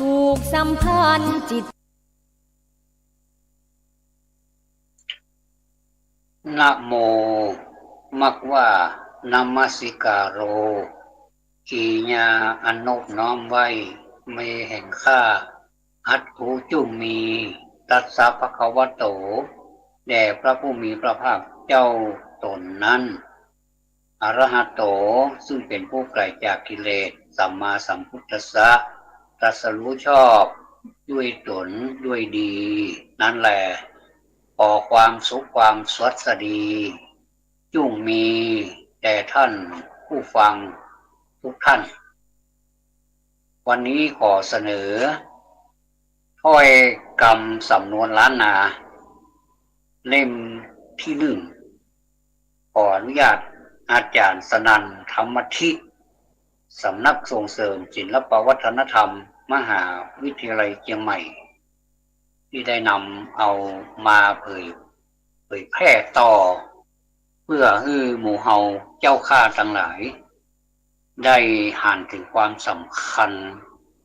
ผูกสัมพันธ์จิตนะโมมักว่านามัสสิการโรขีญาอันนบน้อมไว้เมแห่งข้าอัตหูจุมีตัสสะภะคะวะโตแด่พระผู้มีพระภาคเจ้าตนนั้นอรหะโตซึ่งเป็นผู้ไกลจากกิเลสสัมมาสัมพุทธัสสะตรัสรู้ชอบด้วยตนด้วยดีนั่นแหละขอความสุขความสวัสดีจงมีแด่ท่านผู้ฟังทุกท่านวันนี้ขอเสนอถ้อยคำสำนวนล้านนาเล่มที่หนึ่งขออนุญาตอาจารย์สนั่นธรรมทิสำนักส่งเสริมศิลปวัฒนธรรมมหาวิทยาลัยเชียงใหม่ที่ได้นำเอามาเผยแพร่ต่อเพื่อให้หมู่เฮาเจ้าข้าทั้งหลายได้ห่านถึงความสำคัญ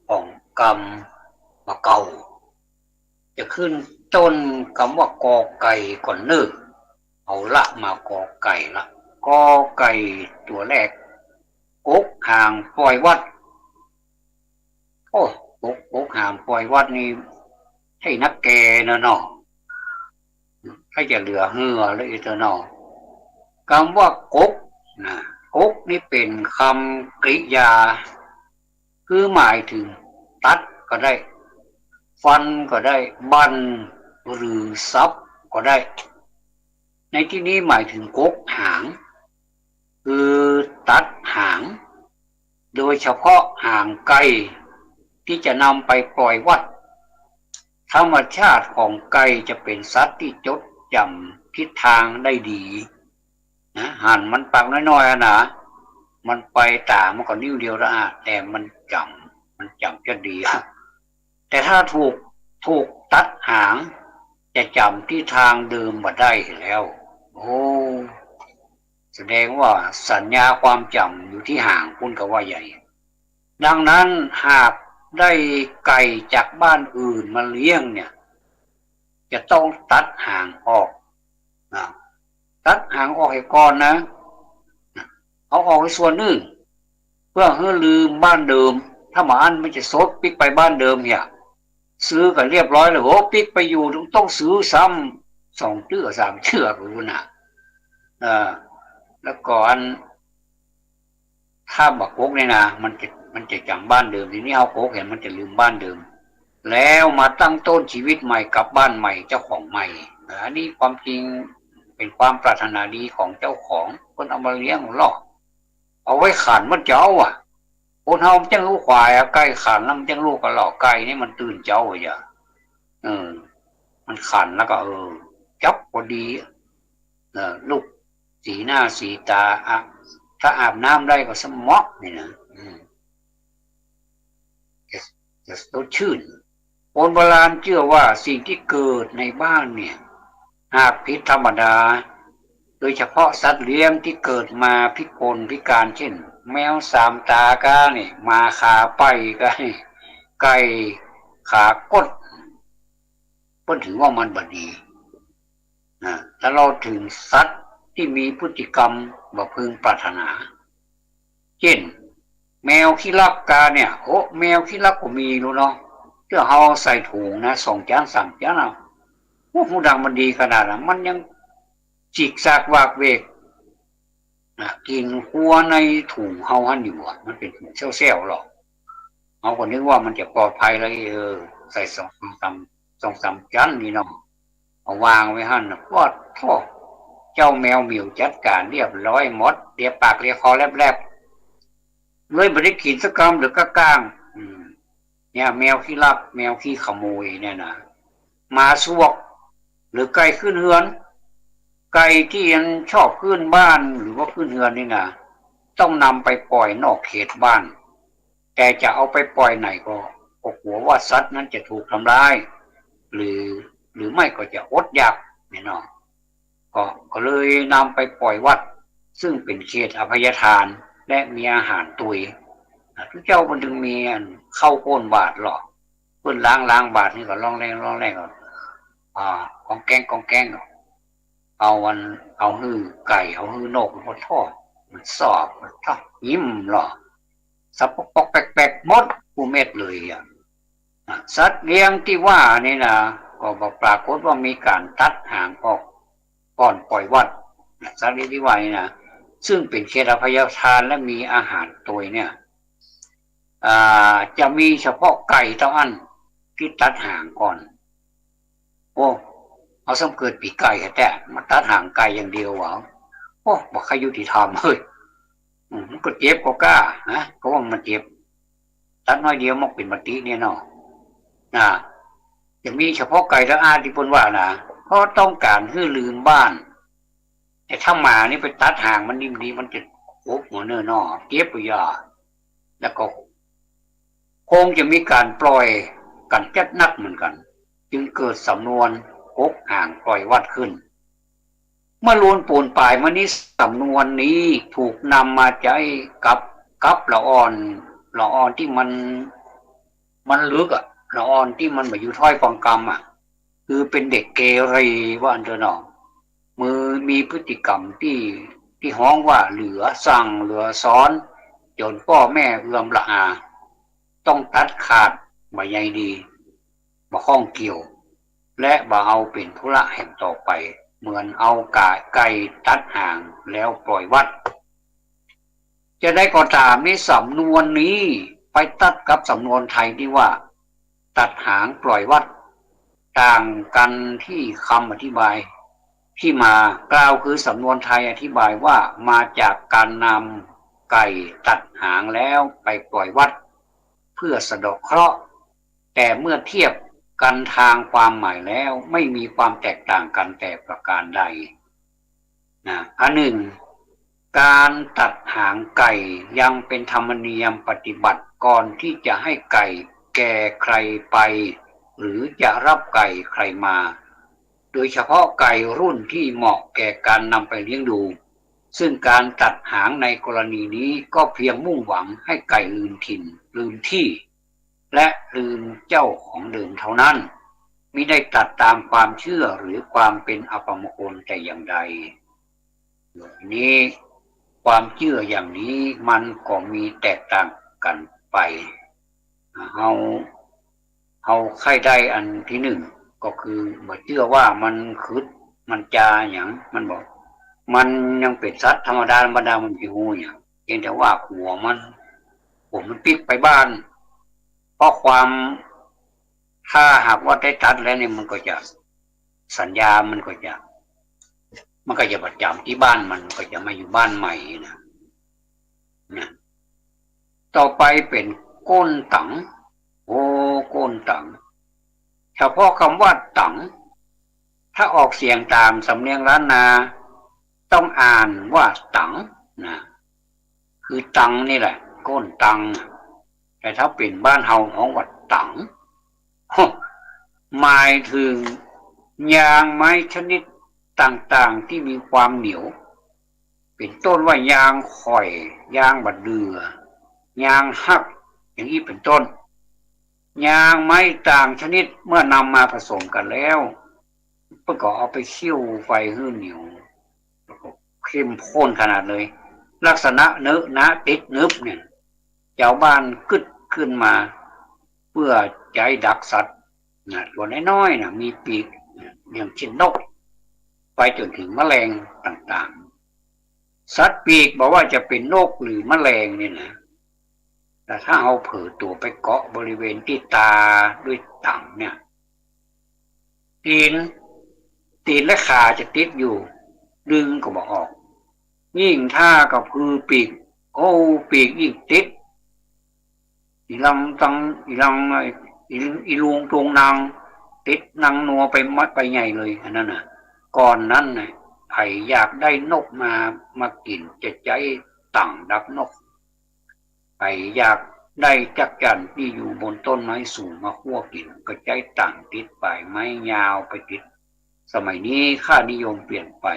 ของกรรมมาเก่าจะขึ้นต้นคำว่ากอไก่ก่อนเนิ่เอาละมากอไก่ละกอไก่ตัวแรกกกห่างปล่อยวัดโอ้กกห่างปล่อยวัดนี่ให้นักแกนะเนาะให้จะเหลือเหือเลยเถอะเนาะคำว่ากกนะกกนี่เป็นคำกริยาคือหมายถึงตัดก็ได้ฟันก็ได้บันหรือซับก็ได้ในที่นี้หมายถึงกกหางคือตัดหางโดยเฉพาะหางไก่ที่จะนำไปปล่อยวัดธรรมชาติของไก่จะเป็นสัตว์ที่จดจำทิศทางได้ดีนะหันมันปักน้อยๆนะมันไปตามมันก็นิ้วเดียวละแต่มันจำจะดีแต่ถ้าถูกตัดหางจะจำที่ทางเดิมมาได้แล้วโอ้แสดงว่าสัญญาความจำอยู่ที่หางคุณก็ว่าใหญ่ดังนั้นหากได้ไก่จากบ้านอื่นมาเลี้ยงเนี่ยจะต้องตัดหางออกตัดหางออกให้ก่อนนะเอาออกให้ส่วนหนึ่งเพื่อให้ลืมบ้านเดิมถ้าหมาอันไม่จะซดปิกไปบ้านเดิมเนี่ยซื้อกันเรียบร้อยแล้วโอ้ปิกไปอยู่ต้องซื้อซ้ำ2 เชือก3 เชือกรู้นะแล้วก่อนถ้าบักกกเนี่ยนะมันจะจำบ้านเดิมทีนี้เอาโกกเห็นมันจะลืมบ้านเดิมแล้วมาตั้งต้นชีวิตใหม่กับบ้านใหม่เจ้าของใหม่อันนี้ความจริงเป็นความปรารถนาดีของเจ้าของคนเอามาเลี้ยงหรอกเอาไว้ขันมันเจ้าคนเฮาจังลูกควายใกล้ขันแล้วมันจังลูกกระหลอกไก่นี่มันตื่นเจ้าอย่ามันขันแล้วก็จับพอดีลูกสีหน้าสีตาถ้าอาบน้ำได้ก็สมอกนี่นะจะสดชื่นคนโบราณเชื่อว่าสิ่งที่เกิดในบ้านเนี่ยหากผิดธรรมดาโดยเฉพาะสัตว์เลี้ยงที่เกิดมาพิกลพิการเช่นแมว3 ตาก้าเนี่ยมาขาไปไก่ขากดเพิ่นถือว่ามันบดีถ้าเราถึงสัตว์ที่มีพฤติกรรมบ่พึงปรารถนาเช่นแมวขี้ลักกาเนี่ยแมวขี้ลักก็มีรู้เนาะเพื่อเอาใส่ถุงนะ2 จาน 3 จานผู้ดังมันดีขนาดนั้นมันยังจิกซากวากเวกกินหัวในถุงเฮาหันอยู่มันเป็นถุงเซลล์หรอกเอาก็นึกว่ามันจะปลอดภัยเลยใส่2-3 จานนี่เนาะเอาวางไว้หั่นปอดท่อเจ้าแมวเหมียวจัดการเรียบร้อยหมดเลียปากเลียคอแลบๆเลยบ่ได้กินสักคำหรือก็ก้างเนี่ยแมวขี้ลักแมวขี้ขโมยเนี่ยนะมาสวกหรือไก่ขึ้นเฮือนไก่ที่ยังชอบขึ้นบ้านหรือว่าขึ้นเฮือนนี่นะต้องนำไปปล่อยนอกเขตบ้านแต่จะเอาไปปล่อยไหนก็กลัวว่าสัตว์นั้นจะถูกทำร้ายหรือไม่ก็จะอดอยากเนี่ยเนาะก็เลยนำไปปล่อยวัดซึ่งเป็นเขตอภัยทานและมีอาหารตุยทุกเจ้ามันถึงมีเข้าโค่นบาทหรอก เพิ่นล้างบาทนี่ก็ร้องแรงก็กองแกงก็เอาวันเอาหื้อไก่เอาหื้อนกมันทอดมันสอบมันทอดยิ้มหรอสับปอกแปลกๆหมดผู้เม็ดเลยอ่ะสัตว์เลี้ยงที่ว่านี่นะก็บอกปรากฏว่ามีการตัดหางออกก่อนปล่อยวัดสัตว์เลี้ยงที่ว่านี่นะซึ่งเป็นเขตอภัยทานและมีอาหารตัวเนี่ยจะมีเฉพาะไก่เท่านั้นที่ตัดหางก่อนโอ้เอาสมเกิดปีไก่แต่มาตัดหางไก่อย่างเดียวหรอโอ้บอกใครยุติธรรมเฮ้ยมันก็เจ็บก็กล้าฮะเพราะว่ามันเจ็บตัดน้อยเดียวมันเป็นมัติเนี่ยเนาะจะมีเฉพาะไก่และอาที่พนว่านะเพราะต้องการให้ลืมบ้านแต่ถ้าหมานี่ไปตัดหางมันนิ่มดีมันจะโอบหัวเนื้อนอเจ็บไปยาแล้วก็คงจะมีการปล่อยกันจัดนักเหมือนกันจึงเกิดสำนวนกกห่างปล่อยวัดขึ้นเมื่อล้วนปูนปลายมานี้สำนวนนี้ถูกนำมาใช้กับละอ่อนที่มันลึกละอ่อนที่มันมาอยู่ถ้อยฟังกรรมคือเป็นเด็กเกเรว่าอันเถอะเนาะมือมีพฤติกรรมที่ฮ้องว่าเหลือสั่งเหลือซ้อนจนพ่อแม่เอื้อมละอาต้องตัดขาดบ่ใหญ่ดีบ่ข้องเกี่ยวและบ่เอาเป็นธุระแห่งต่อไปเหมือนเอาไก่ตัดห่างแล้วปล่อยวัดจะได้ก็ตามในสำนวนนี้ไปตัดกับสำนวนไทยที่ว่าตัดหางปล่อยวัดต่างกันที่คำอธิบายที่มากล่าวคือสำนวนไทยอธิบายว่ามาจากการนำไก่ตัดหางแล้วไปปล่อยวัดเพื่อสะเดาะเคราะห์แต่เมื่อเทียบกันทางความหมายแล้วไม่มีความแตกต่างกันแต่ประการใดอันหนึ่งการตัดหางไก่ยังเป็นธรรมเนียมปฏิบัติก่อนที่จะให้ไก่แก่ใครไปหรือจะรับไก่ใครมาโดยเฉพาะไก่รุ่นที่เหมาะแก่การนำไปเลี้ยงดูซึ่งการตัดหางในกรณีนี้ก็เพียงมุ่งหวังให้ไก่ลืมถิ่นลืมที่และลืมเจ้าของเดิมเท่านั้นมิได้ตัดตามความเชื่อหรือความเป็นอัปมงคลแต่อย่างใดนี้ความเชื่ออย่างนี้มันก็มีแตกต่างกันไปเฮาใครได้อันที่หนึ่งก็คือบ่เชื่อว่ามันคือมันจาอย่างมันบอกมันยังเป็นสัตว์ธรรมดามันสิฮู้หยังเพียงแต่ว่าหัวมันปิดไปบ้านเพราะความถ้าหากว่าได้ตัดแล้วเนี่ยมันก็จะสัญญามันก็จะประจำที่บ้านมันก็จะมาอยู่บ้านใหม่นะต่อไปเป็นก้นตังก้นตังเฉพาะคำว่าตังถ้าออกเสียงตามสำเนียงล้านนาต้องอ่านว่าตังนะคือตังนี่แหละก้นตังแต่ถ้าเป็นบ้านเฮาของวัดตังหมายถึงยางไม้ชนิดต่างๆที่มีความเหนียวเป็นต้นว่ายางข่อยยางบัดเดือยางหักอย่างนี้เป็นต้นยางไม้ต่างชนิดเมื่อนำมาผสมกันแล้วก็เอาไปเคี่ยวไฟให้เหนียวเข้มข้นขนาดเลยลักษณะเนื้อหนาติดนึบเนี่ยชาวบ้านกึดขึ้นมาเพื่อใจดักสัตว์ตัวน้อยๆมีปีกอย่างเช่นนกไปจนถึงแมลงต่างๆสัตว์ปีกบอกว่าจะเป็นนกหรือแมลงเนี่ยนะแต่ถ้าเอาเผลอตัวไปเกาะบริเวณที่ตาด้วยต่างเนี่ยตีนและขาจะติดอยู่ดึงก็บอกออกยิ่งถ้ากับคือปีกปีกยิ่งติดอีลวงตรงนางติดนางนัวไปมัดไปใหญ่เลยอันนั้นน่ะก่อนนั้นน่ะไผ่อยากได้นกมากินจะใจต่างดักนกไผ่อยากได้จักจั่นที่อยู่บนต้นไม้สูงมาคั่วกินก็ใจต่างติดไปไม้ยาวไปติดสมัยนี้ค่านิยมเปลี่ยนไป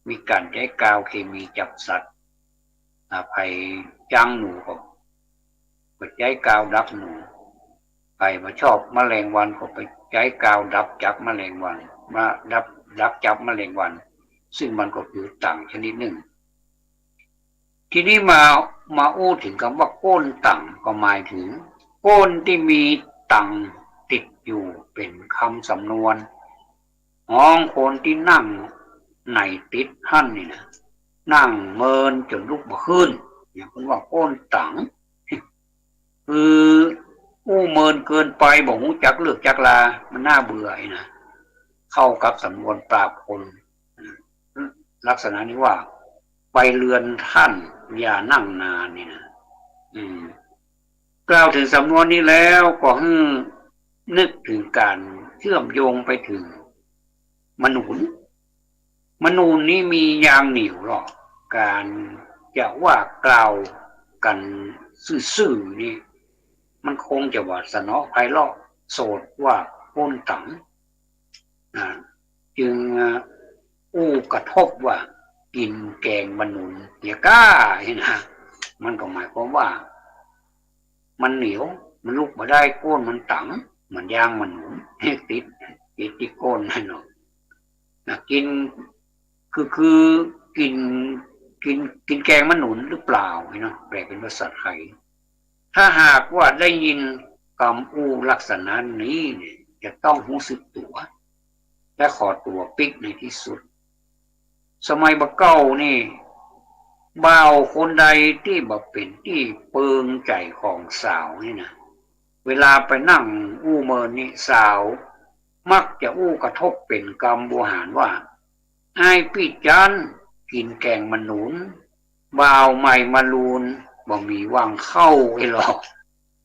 มีการใช้กาวเคมีจับสัตว์ไผ่จ้างหนูก็ใจกาวดักหนูไป ไปมาชอบแมลงวันก็ไปใช้กาวดับจับแมลงวันมาดับจับแมลงวัน ซึ่งมันก็คือต่างชนิดหนึ่งทีนี้มาอู้ถึงคำว่าก้นต่างก็หมายถึงก้นที่มีต่างติดอยู่เป็นคำสำนวนห้องคนที่นั่งในติดหั่นนี่นะนั่งเมินจนลุกบ่ขึ้นอย่างคุณว่าก้นต่างคืออู้เมินเกินไปบอกหูจักเลือกจักลามันน่าเบื่อนะเข้ากับสำนวนปราบคนลักษณะนี้ว่าไปเรือนท่านอย่านั่งนานนี่นะกล่าวถึงสำนวนนี้แล้วก็ให้นึกถึงการเชื่อมโยงไปถึงมนูนนี้มียางเหนียวหรอกการจะว่ากล่าวกันซื่อๆนี่มันคงจะว่าสนอไพเราะโสดว่าก้นตังจึงอู้กระทบว่ากินแกงมนุนอย่ากล้านะมันก็หมายความว่ามันเหนียวมันลุกมาได้ก้นมันตังมันย่างมันหนุนติดที่ก้นนั่นเนาะกินคือกินแกงมะหนุนหรือเปล่าเนาะแปลเป็นภาษาไทยถ้าหากว่าได้ยินคำอู้ลักษณะนี้เนี่ยจะต้องรู้สึกตัวและขอตัวปิกในที่สุดสมัยบะเก้านี่บ่าวคนใดที่บ่เป็นที่เปิงใจของสาวนี่นะเวลาไปนั่งอู้เมินนี่สาวมักจะอู้กระทบเป็นกรรมบูหารว่าไอ้พี่จันกินแกงมะหนุนบ่าวใหม่มาลูนบ่มีว่างเข้าไอ้หรอก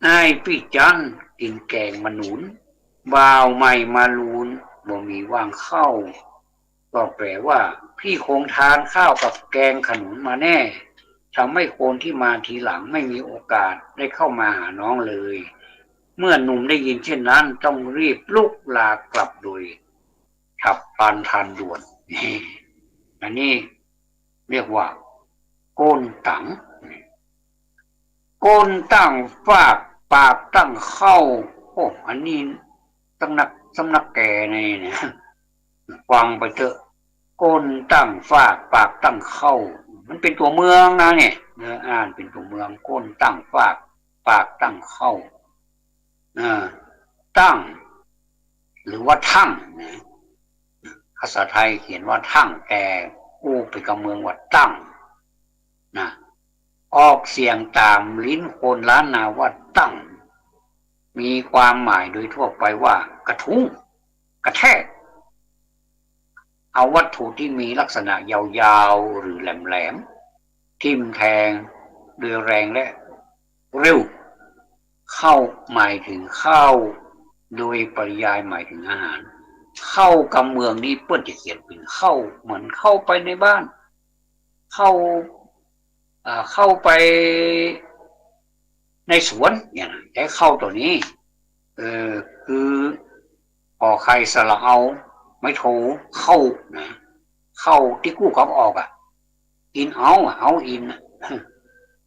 ไอ้พี่จันกินแกงมะหนุนบ่าวใหม่มาลูนบ่มีว่างเข้าก็แปลว่าพี่คงทานข้าวกับแกงขนุนมาแน่ทำให้คนที่มาทีหลังไม่มีโอกาสได้เข้ามาหาน้องเลยเมื่อหนุ่มได้ยินเช่นนั้นต้องรีบลุกลากลับโดยฉับพลันทันด่วนอันนี้เรียกว่าโกนตังโกนตั้งฝากปากตั้งเข้าโอ้อันนี้ตั้งนักสำนักแก่ในเนี่ยฟังไปเถอะโกนตั้งฝากปากตั้งเข้ามันเป็นตัวเมืองนะเนี่ยอ่านเป็นตัวเมืองโกนตั้งฝากปากตั้งเข้าตั้งหรือว่าทั้งนะภาษาไทยเขียนว่าทั้งแต่อู้เป็นคำเมืองว่าตั้งนะออกเสียงตามลิ้นคนล้านนาว่าตั้งมีความหมายโดยทั่วไปว่ากระทุ้งกระแทกเอาวัตถุที่มีลักษณะยาวๆหรือแหลมๆทิ่มแทงด้วยแรงและเร็วเข้าหมายถึงเข้าโดยปริยายหมายถึงอาหารเข้ากำเมืองนี้เปิ้นจะเขียนเป็นเข้าเหมือนเข้าไปในบ้านเข้าไปในสวนอย่างนั้นแต่เข้าตัวนี้คือออกใครสละเอาไม่โทเข้านะเข้าที่กู้เขาออกอินเอาอิน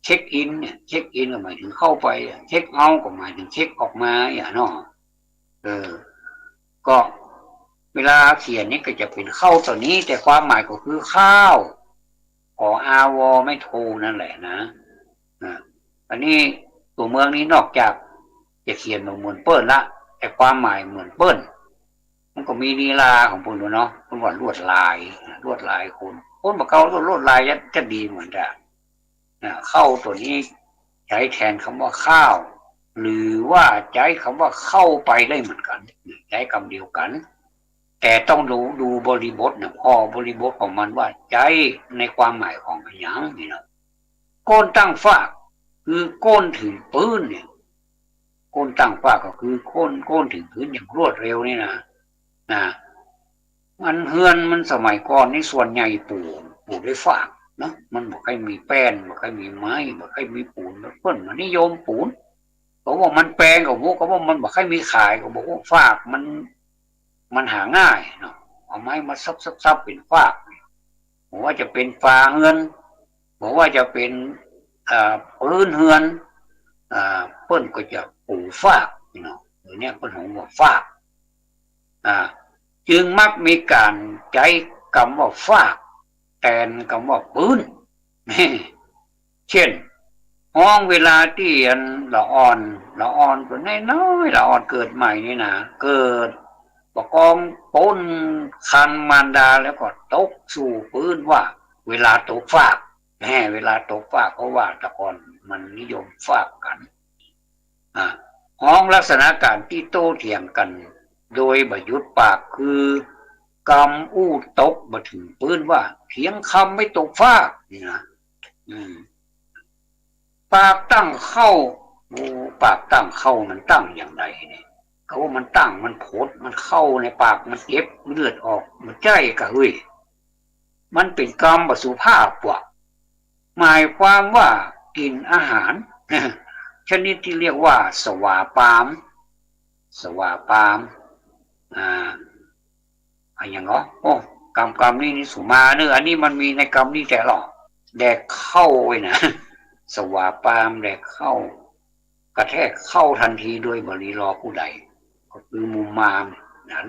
เช็คอินเนี่ยเช็คอินก็หมายถึงเข้าไปเช็คเอาก็หมายถึงเช็คออกมาอย่างนั้นก็เวลาเขียนนี่ก็จะเป็นเข้าตัวนี้แต่ความหมายก็คือข้าวขออาวอไม่โทนั่นแหละนะอันนี้ตัวเมืองนี้นอกจากจะเขียนเหมือนเปิ้ลละแต่ความหมายเหมือนเปิ้ลมันก็มีลีลาของปุ่นเนาะปุ่นว่าลวดลายคนบอกเขาลวดลายจะดีเหมือนกันเข้าตัวนี้ใช้แทนคำว่าข้าวหรือว่าใช้คำว่าเข้าไปได้เหมือนกันใช้คำเดียวกันแต่ต้องดูบริบทนะพอบริบทของมันว่าใจในความหมายของอย่างนี่นะโกนตั้งฝากคือโกนถึงปืนเนี่ยโกนตั้งฝากก็คือโกนถึงพื้นอย่างรวดเร็วนี่นะมันเฮือนมันสมัยก่อนนี่ส่วนใหญ่ปลูกด้วยฝากนะมันบอกให้มีแป้นบอกให้มีไม้บอกให้มีปูนเพิ่นมันนิยมปูนเขาบอกมันแปลงเขาบอกมันบอกให้มีขายเขาบอกว่าฝากมันหาง่ายเนาะเอาไม้มาซับเป็นฟากบอกว่าจะเป็นฟาเฮือนบอกว่าจะเป็นพื้นเฮือนเปิ้นก็จะปูฟากเนาะ เนี่ยเป็นของว่าฝากจึงมักมีการใช้คำว่าฝากแทนคำว่าปืนเช่นห้องเวลาที่อันละอ่อนตัวน้อยละอ่อนเกิดใหม่นี่นะเกิดประกองป้นคันมารดาแล้วก็ตกสู่พื้นว่าเวลาตกฟากเวลาตกฟากเพราะว่าตะกอนมันนิยมฟากกันห้องลักษณะการที่โต้เถียงกันโดยบยุทธปากคือกำอู้ตกมาถึงปืนว่าเพียงคำไม่ตกฟากนี่นะปากตั้งเข้าปากตั้งเข้ามันตั้งอย่างไรเนี่ยเขาว่ามันตั้งมันโผดมันเข้าในปากมันเก็บเลือดออกมันใจกะเฮ้ยมันเป็นกรรมบสุภาพว่ะหมายความว่ากินอาหารชนิดที่เรียกว่าสวาปามอย่างเนาะโอ้กรรมนี่สุมาเนอะอันนี้มันมีในกรรมนี่แต่หรอกแดกเข้าไว้นะสวาปามแดกเข้ากระแทกเข้าทันทีโดยบริรอผู้ใดก็คือมุมมาม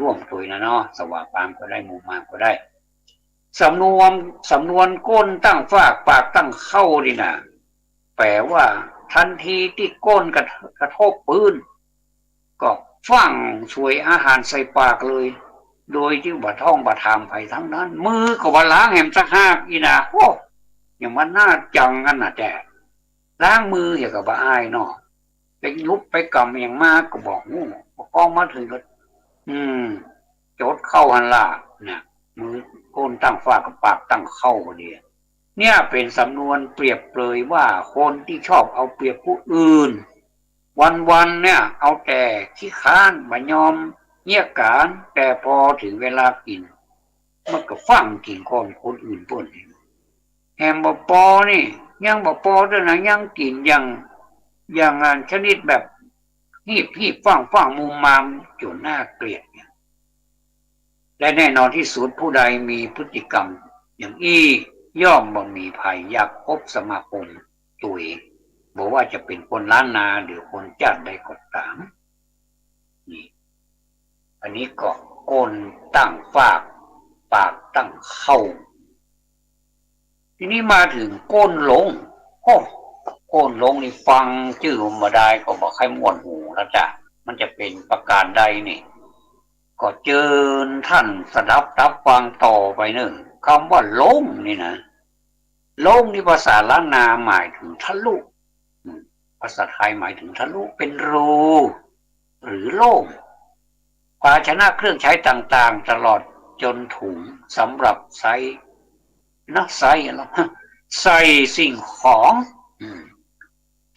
ร่วมตัวนะเนาะสวาปามก็ได้มุมมามก็ได้สำนวนก้นตั้งฝากปากตั้งเข้าดินะแปลว่าทันทีที่ก้นกระทบปืนก็ฟังช่วยอาหารใส่ปากเลยโดยที่บ่ท่องบ่ทามไปทั้งนั้นมือก็บ่ล้างแหมสักห้าอีนะโอ้อย่างมันน่าจังกันนะแต่ล้างมืออย่างกับบ่อายเนาะไปยุบไปกำอย่างมากก็บอกงูกองมาถึงก็จดเข้าหันล่ะเนี่ยมือก้นตั้งฝากกับปากตั้งเข้าพอดีเนี่ยเป็นสำนวนเปรียบเปรยว่าคนที่ชอบเอาเปรียบผู้อื่นวันเนี่ยเอาแต่ขี้ค้านบ่ยอมเงี่ยการแต่พอถึงเวลากินมันก็ฟังกินคนอื่นเปิ้นแฮมบ่ปอนี่ยังบ่ปอด้วยนะยังกินอย่างงานชนิดแบบฮีบฟังมุมมามจนน่าเกลียดเนี่ยและแน่นอนที่สุดผู้ใดมีพฤติกรรมอย่างย่อมบ่มีภัยอยากพบสมาคมตัวเองบอกว่าจะเป็นคนล้านนาหรือคนจัดใดก็ตามนี่อันนี้ก็ก้นตั้งฝากปากตั้งเข้าทีนี้มาถึงก้นลงก้นลงนี่ฟังชื่อมาได้ก็บอกให้ม่วนหูแล้วจ้ะมันจะเป็นประการใดนี่ก็เจิญท่านสดับรับฟังต่อไปหนึ่งคำว่าลงนี่นะลงนี่ภาษาล้านนาหมายถึงทะลุภาษาไทยหมายถึงทะลุเป็นรูหรือโล่งภาชนะเครื่องใช้ต่างๆตลอดจนถุงสำหรับใส่สิ่งของ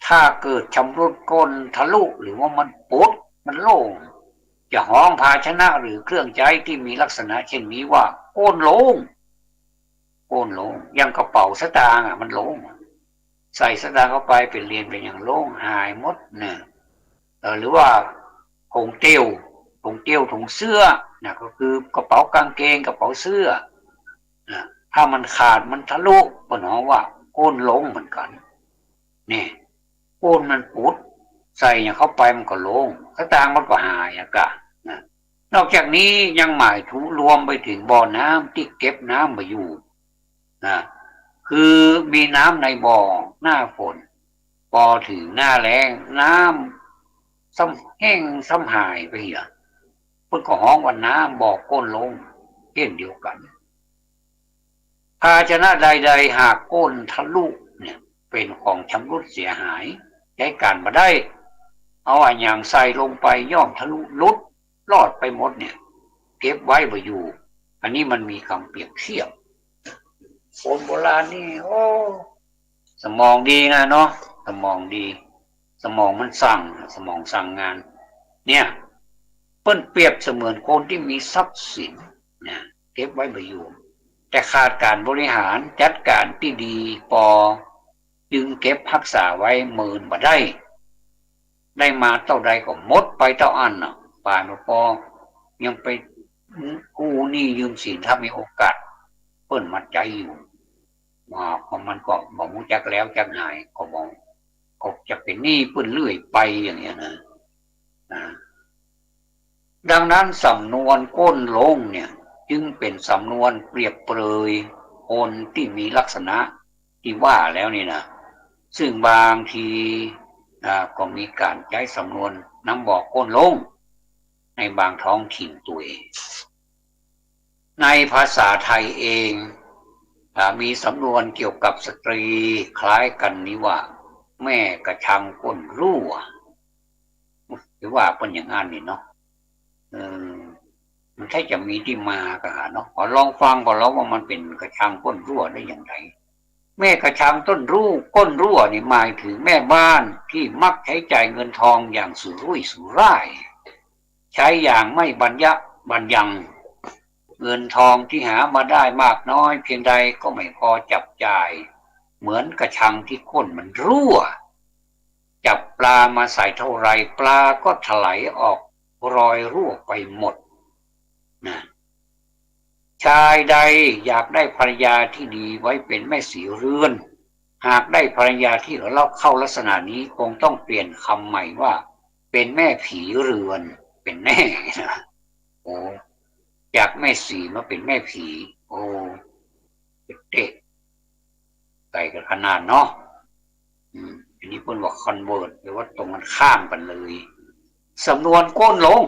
ถ้าเกิดชำรุดก้นทะลุหรือว่ามันปุดมันโล่งจะห้องภาชนะหรือเครื่องใช้ที่มีลักษณะเช่นนี้ว่าก้นโล่งยังกระเป๋าสตางค์มันโล่งใส่สตางค์เข้าไปเป็นเรียนเป็นอย่างโล่งหายหมดเนี่ยหรือว่าผงเตี้ยวถุงเสื้อนะก็คือกระเป๋ากางเกงกระเป๋าเสื้อนะถ้ามันขาดมันทะลุก็หนอว่าก้นลงเหมือนกันนี่ก้นมันปุดใส่อย่างเข้าไปมันก็ลงสตางค์มันก็หายอากาศนะนอกจากนี้ยังหมายถึงรวมไปถึงบ่อน้ำที่เก็บน้ำมาอยู่นะคือมีน้ำในบ่อหน้าฝนพอถึงหน้าแล้งน้ำซ้ำแห้งซ้ำหายไปเหรอเพื่อก็ห้องว่าน้ำบ่อก้นลงเช่นเดียวกันภาชนะใดๆหากก้นทะลุเนี่ยเป็นของชำรุดเสียหายใช้การมาได้เอาอย่างใส่ลงไปย่อมทะลุลุดรอดไปหมดเนี่ยเก็บไว้บ่อยู่อันนี้มันมีคำเปรียบเทียบคนโบราณนี่โอ้สมองดีนะเนาะสมองดีสมองมันสั่งงานเนี่ยเปิ้นเปรียบเสมือนคนที่มีทรัพย์สินนะเก็บไว้บ่อยู่แต่ขาดการบริหารจัดการที่ดีจึงเก็บรักษาไว้หมื่นบ่ได้มาเท่าใดก็หมดไปเท่าอันน่ะป่านพอยังไปกู้หนี้ยืมสินถ้ามีโอกาสเปิ้นมัดใจอยู่ของมันก็บอกมูจักแล้วจักหายก็บอกก็จะเป็นหนี้เปิ้นเรื่อยไปอย่างเงี้ยนะ ดังนั้นสำนวนก้นลงเนี่ยจึงเป็นสำนวนเปรียบเปรยคนที่มีลักษณะที่ว่าแล้วนี่นะซึ่งบางทีก็มีการใช้สำนวนนำบอกก้นลงในบางท้องถิ่นตัวเองในภาษาไทยเองมีสำนวนเกี่ยวกับสตรีคล้ายกันนี้ว่าแม่กระชังก้นรั่วหรือว่าเป็นอย่างนั้นนี่เนาะมันถ้าจะมีที่มาก็หาเนาะขอลองฟังก่อนแล้วว่ามันเป็นกระชังก้นรั่วได้อย่างไรแม่กระชังต้นรั่วก้นรั่วนี่หมายถึงแม่บ้านที่มักใช้จ่ายเงินทองอย่างสุรุ่ยสุร่ายใช้อย่างไม่บรรยะบรรยังเงินทองที่หามาได้มากน้อยเพียงใดก็ไม่พอจับจ่ายเหมือนกระชังที่ก้นมันรั่วจับปลามาใส่เท่าไรปลาก็ถลายออกรอยรั่วไปหมดนะชายใดอยากได้ภรรยาที่ดีไว้เป็นแม่สีเรือนหากได้ภรรยาที่เราเข้าลักษณะนี้คงต้องเปลี่ยนคำใหม่ว่าเป็นแม่ผีเรือนเป็นแน่นะโอ้จากแม่สีมาเป็นแม่ผีโอ้เด็กไกลกันขนาดเนาะอันนี้เพิ่นว่าคอนเวิร์ตหรือว่าตรงกันข้ามกันเลยสำนวนก้นลง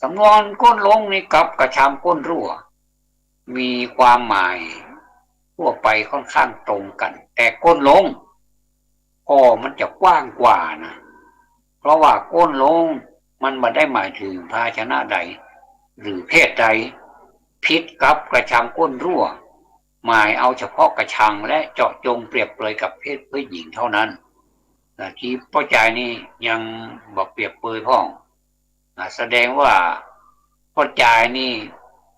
สำนวนก้นลงนี่กับกระชังก้นรั่วมีความหมายทั่วไปค่อนข้างตรงกันแต่ก้นลงก็มันจะกว้างกว่านะเพราะว่าก้นลงมันไม่ได้หมายถึงภาชนะใดหรือเพศใดพิษกับกระชังก้นรั่วหมายเอาเฉพาะกระชังและเจาะจงเปรียบเปรยกับเพศผู้หญิงเท่านั้นที่พ่อใจนี่ยังบอกเปรียบเปรยพ่องแสดงว่าพ่อใจนี่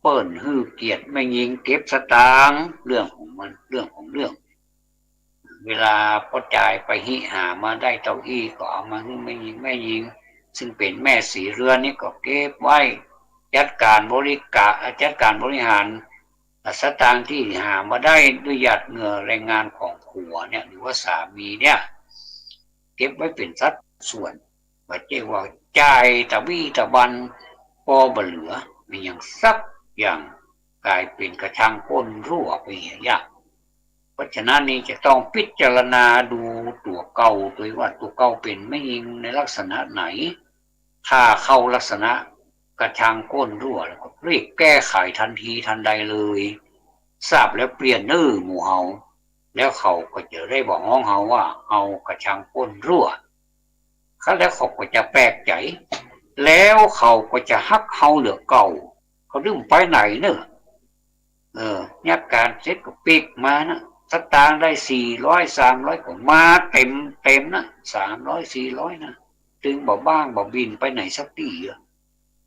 เปิ้นฮื้อเกียรติไม่ยิงเก็บสตางค์เรื่องของมันเรื่องของเรื่องเวลาพ่อใจไปหิหามาได้เต้าอี้ก็เอามาฮื้อไม่ยิงซึ่งเป็นแม่สีเรือนนี่ก็เก็บไว้จัดการบริหารสตางค์ที่หามาได้ด้วยหยาดเหงื่อแรงงานของผัวเนี่ยหรือว่าสามีเนี่ยเก็บไว้เป็นสัดส่วนว่าเจ้ว่าจ่ายตะวี่ตะบันพอบ่เหลือมีอย่างสักอย่างกลายเป็นกระชังก้นรั่วไปอย่างเพราะฉะนั้นนี่จะต้องพิจารณาดูตัวเก่าด้วยว่าตัวเก่าเป็นไม่ยิงในลักษณะไหนถ้าเข้าลักษณะกระชังก้นรั่วแล้วก็รีบแก้ไขทันทีทันใดเลยทราบแล้วเปลี่ยนหมู่เฮาแล้วเขาก็จะได้บอกน้องเฮาว่าเอากระชังก้นรั่วเขาแล้วเขาก็จะแปลกใจแล้วเขาก็จะฮักเฮาเหลือเก่าเขาดึงไปไหนเนอะยักการเซ็ตก็ปีกมานะสตางค์ได้400 300ก็มาเต็มนะ300 400นะถึงบ่บ้างบ่บินไปไหนสักที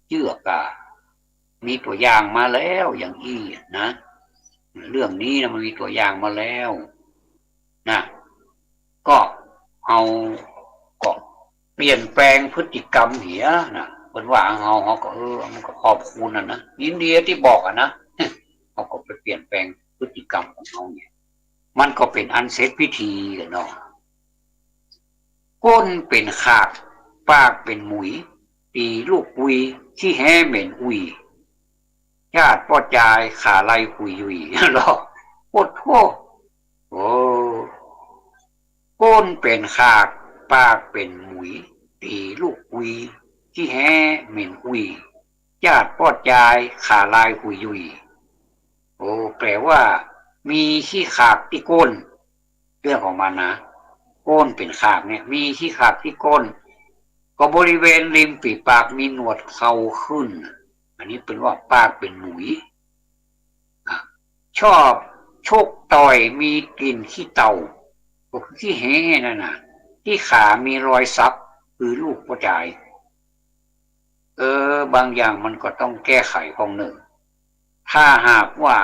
เชื่อกามีตัวอย่างมาแล้วอย่างอี้นะเรื่องนี้นะมันมีตัวอย่างมาแล้วนะก็เอาก็เปลี่ยนแปลงพฤติกรรมเหียนะเป็นว่าเขาก็มันก็ขอบคุณนะยินดีที่บอกนะเขาก็ไปเปลี่ยนแปลงพฤติกรรมของเขาเนี่ยมันก็เป็นอันเสร็จพิธีเนาะก้นเป็นขากปากเป็นหมุยตีลูกอุยที่แห่เหม็นอุยญาติพ่อจายขาไล่คุยยุยหรอโคตรโทษโอ้ก้นเป็นขากปากเป็นหมุยตีลูกอุยที่แห่เหม็นอุยญาติพ่อจายขาไล่คุยยุยโอ้แปลว่ามีขี้ขากที่ก้นเรื่องของมันนะก้นเป็นขากเนี่ยมีขี้ขากที่ก้นก็บริเวณริมฝีปากมีหนวดเขาขึ้นอันนี้เป็นว่าปากเป็นหมุยชอบโชคต่อยมีกลิ่นขี้เต่าก็คือขี้แห้นั่นน่ะที่ขามีรอยซับคือลูกกระจายบางอย่างมันก็ต้องแก้ไขของหนึ่งถ้าหากว่า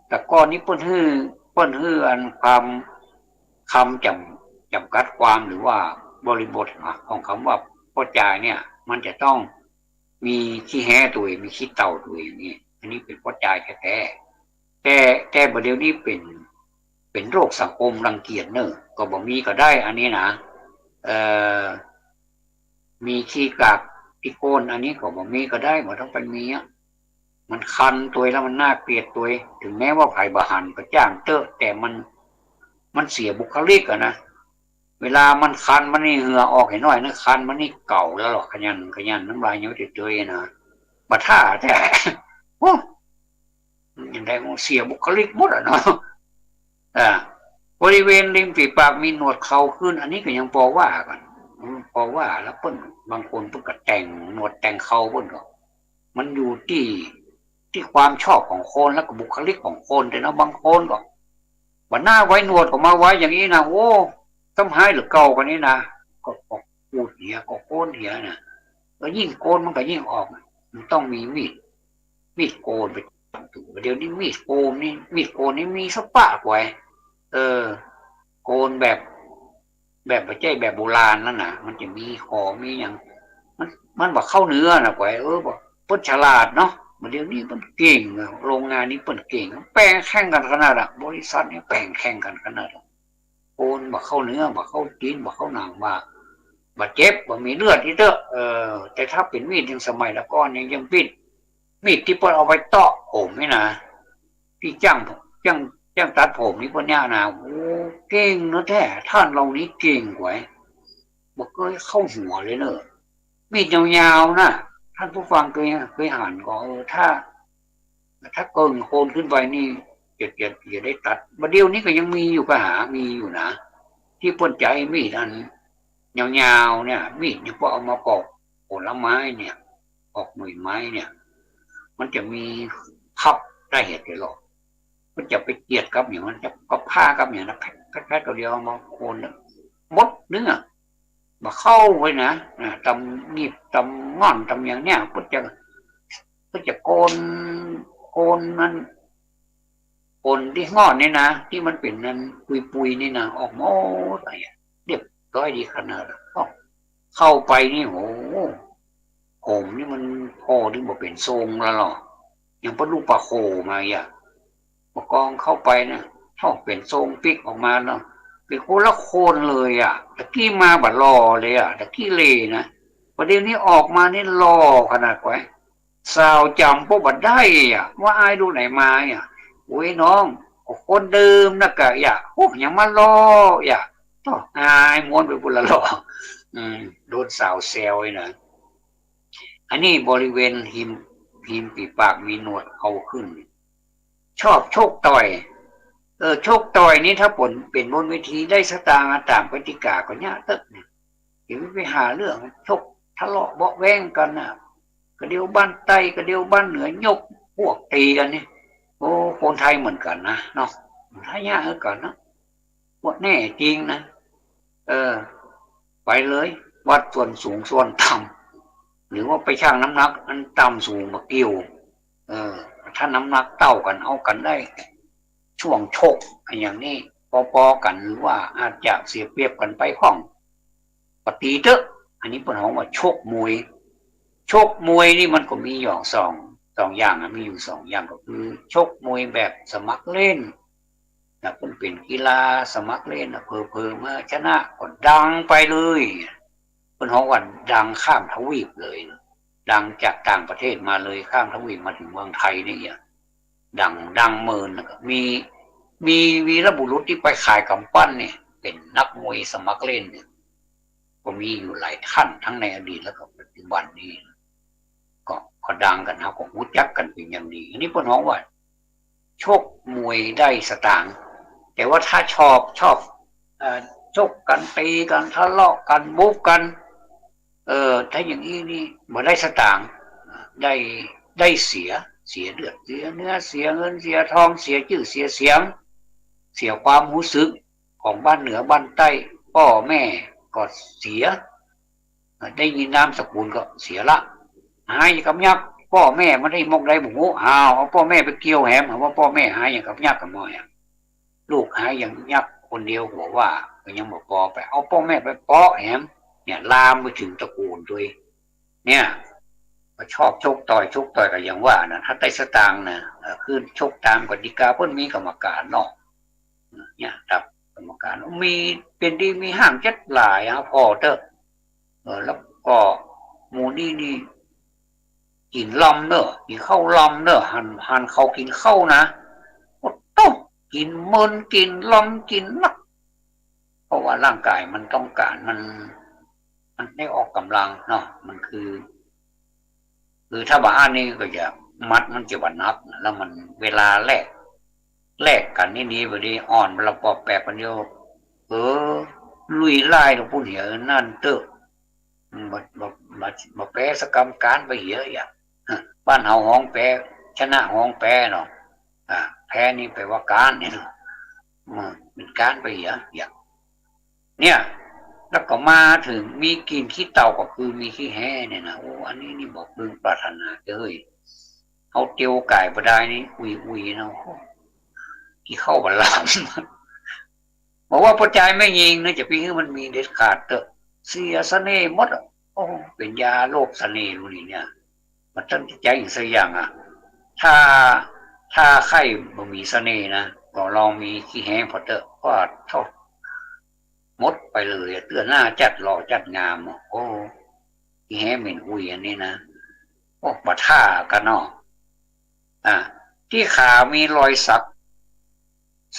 แต่ก้อนนี้เปิ้นฮื้ออันความคำจำกัดความหรือว่าบริบทของคำว่าพ่อจายเนี่ยมันจะต้องมีขี้แห้ตัวเองมีขี้เต่าตัวเองนี่อันนี้เป็นพ่อจายแท้ๆแต่ประเดี๋ยวนี้เป็นโรคสังคมรังเกียจเนอะก็บอกมีก็ได้อันนี้นะมีขี้กาก ที่โกนอันนี้ก็บ่มีก็ได้บ่ต้องไปมีอ่ะมันคันตัวแล้วมันน่าเกลียดตัวถึงแม้ว่าไผ่บาหันก็จ้างเตอะแต่มันเสียบุคลิกอะนะเวลามันคันมันนี่เหงื่อออกเห็นหน่อยนะคันมันนี่เก่าแล้วหรอกขยันน้ำลายเยอะเจยๆนะบัดท่าแต่โอ้ยังได้เสียบุคลิกหมดอ่ะเนาะอ่าบริเวณริมฝีปากมีหนวดเขาขึ้นอันนี้ก็ยังพอว่ากันพอว่าแล้วเปิ้นบางคนเปิ้นก็แต่งหนวดแต่งเขาเปิ้นก็มันอยู่ที่ความชอบของคนแล้วก็บุคลิกของคนแต่นะบางคนก็วันหน้าไว้หนวดก็มาไว้อย่างนี้นะโอ้ต้องให้หรือเก่ากันนี้นะก็พูดเหี้ยก็โกนเหี้ยนะแล้วยิ่งโกนมันก็ยิ่งออกมันต้องมีมีดโกนไปเดี๋ยวนี้มีดโกนนี่มีสปะไว้เออโกนแบบไม่ใช่แบบโบราณนั่นนะมันจะมีขอมีอย่างมันบอกเข้าเนื้อนะไว้บอกเปิ้นฉลาดเนาะเดี๋ยวนี้เปิ้นเก่งโรงงานนี้เปิ้นเก่งแป้งแข่งกันขนาดอะบริษัทนี้แป้งแข่งกันขนาดโกนบอกเข้าเนื้อบอกเข้าจีนบอกเข้าหนังว่าบาดเจ็บบ่มีเลือดที่เตอะแต่ถ้าเป็นมีดยังสมัยละก้อนยังปิดมีดที่เปิ้นเอาไปเตาะผมนี่นะที่จ้างตัดผมนี่เปิ้นเนี่ยนะโอ้เก่งเนอะแท้ท่านเรานี้เก่งกว่าบ่เคยเข้าหัวเลยเนอะมีดยาวๆนะท่านผู้ฟังเคยอ่านก็ถ้าเกินโคนขึ้นไปนี่จะได้ตัดบัดเดี๋ยวนี้ก็ยังมีอยู่ก็มีอยู่นะที่เปิ้นใจมีดอันยาวๆเนี่ยมีดเนี่ยพอเอามาปอกผลไม้เนี่ยปอกหน่วยไม้เนี่ยมันจะมีพับได้เหตุหรอกมันจะไปเกียดกับอย่างนั้นจะก็ผ้ากับอย่างนั้นแค่ตัวเดียวมาโคนมดเนื้อมาเข้าไว้นะตำนีบตำง่อนตำอย่างเนี้ยก็จะโกนมันโกนที่ง่อนนี่นะที่มันเป็นนั้นปุยนี่นะออกมาอะไรเรียบร้อยดีขนาดเข้าไปนี่โหผมนี่มันพอที่บอกเป็นทรงแล้วหรอยังเป็นลูกปลาโคมาอ่ะประกองเข้าไปนะชอบเป็นทรงปิกออกมาเนาะเป็นคนละโคนเลยอ่ะตะกี้มาบัดรอเลยอ่ะตะกี้เลยนะประเดี๋ยวนี้ออกมานี่รอขนาดไว้สาวจำพวกบัดได้อ่ะว่าอายดูไหนมาอ่ะโอ้ยน้องคนเดิมนะกะอย่าพวกยังมารออย่าต้องอายม้วนไปบุญละรอโดนสาวเซลไอ้นะอันนี้บริเวณหิมปีปากมีหนวดเอาขึ้นชอบโชคต่อยโชคต่อยนี้ถ้าผลเป็นบนเวทีได้สตางค์ตามกติกาก็ยากตึกเนี่ยเดี๋ยวไปหาเรื่องชกทะเลาะเบาแวงกันนะกระเดียวบ้านใต้กระเดียวบ้านเหนือยกพวกตีกันนี่โอ้คนไทยเหมือนกันนะเนาะถ้ายากกันนะพวกแน่จริงนะไปเลยวัดส่วนสูงส่วนต่ำหรือว่าไปชั่งน้ำหนักอันต่ำสูงมาเกี่ยวถ้าน้ำหนักเต้ากันเอากันได้ช่วงโชคอย่างนี้ปอกันหรือว่าอาจจะเสียเปรียบกันไปห้องปฏิเตอะอันนี้เป็นของว่าโชคมวยนี่มันก็มีอย่างสองอย่างมีอยู่สองอย่างก็คือโชคมวยแบบสมัครเล่นนะเป็นกีฬาสมัครเล่นนะเพอมาชนะก็ดังไปเลยเป็นของว่าดังข้ามทวีปเลยดังจากต่างประเทศมาเลยข้ามทวีปมาถึงเมืองไทยนี่ดังเมินมีวีรบุรุษที่ไปขายกำปั้นเนี่ยเป็นนักมวยสมัครเล่นเนี่ยก็มีอยู่หลายท่านทั้งในอดีตแล้วก็ปัจจุบันนี้ก็ดังกันนะก็รู้จักกันเป็นอย่างดีอันนี้เพิ่นฮ้องว่าโชคมวยได้สตางค์แต่ว่าถ้าชอบชกกันตีกันทะเลาะกันบุกกันถ้าอย่างนี้นี่บ่ได้สตางค์ได้เสียเลือดเสียเนื้อเสียเงินเสียทองเสียชื่อเสียเสียงเสียความรู้สึกของบ้านเหนือบ้านใต้พ่อแม่ก็เสียได้ยินนามสกุลก็เสียละหายกับยักษ์พ่อแม่ไม่ได้มกได้บุงูเอาพ่อแม่ไปเกี่ยวแหมว่าพ่อแม่หายอย่างกับยักษ์กับม้อยลูกหายอย่างยักษ์คนเดียวหัวว่าก็ยังบอกปอไปเอาพ่อแม่ไปปอแหมเนี่ยลามไปถึงตระกูลด้วยเนี่ยชอบชกต่อยก็อย่างว่านะถ้าได้สตางค์นะคือชกตามกติกาเพิ่นมีกรรมการเนาะเนี่ยครับกรรมการมีเป็นดีมีห้างจัดหลายพอเตอแล้วก็ หมูนี่กินลำเนอะกินข้าวลำเนอะหันเขากินข้าวนะโอ้ต้องกินเมินกินลำกินนักเพราะว่าร่างกายมันต้องการมันได้ออกกำลังเนาะมันคือถ้าบาอันนี้ก็จะมัดมันจะวันนักแล้วมันเวลาแลกกันนี่บดีอ่อนเราปอบแปบกันโยลุยไล่ตรงพูดเหี้ยนั่นเตอะมาแปรสกรรมการไปเหี้ยอย่างบ้านเฮาห้องแปรชนะห้องแปรเนาะแพ้นี่ไปว่าการเนี่ยเนาะเป็นการไปเหี้ยอย่างเนี่ยแล้วก็มาถึงมีกินขี้เต่าก็คือมีขี้แห่เนี่ยนะโอ้อันนี้นี่บอกพึงปรารถนาเฮ้ยเอาเตียวไก่ประดายนี่อุยนะที่เข้าบัลลังก์บอกว่าพอใจไม่ยิงนะจะพี่ให้มันมีเด็ดขาดเตอะเสียเสน่ห์หมดโอ้เป็นยาโรคเสน่ห์รู้นี่เนี่ยมันตั้งใจอย่างสักอย่างอ่ะถ้าไข้บ่มีเสน่ห์นะก็ลองมีขี้แห้งพอเตอะก็เท่ามดไปเลยเตือนหน้าจัดหล่อจัดงามโอ้ขี้แห้งเหม็นอุยอันนี้นะโอ้ปะท่ากันเนาะที่ขามีรอยสัก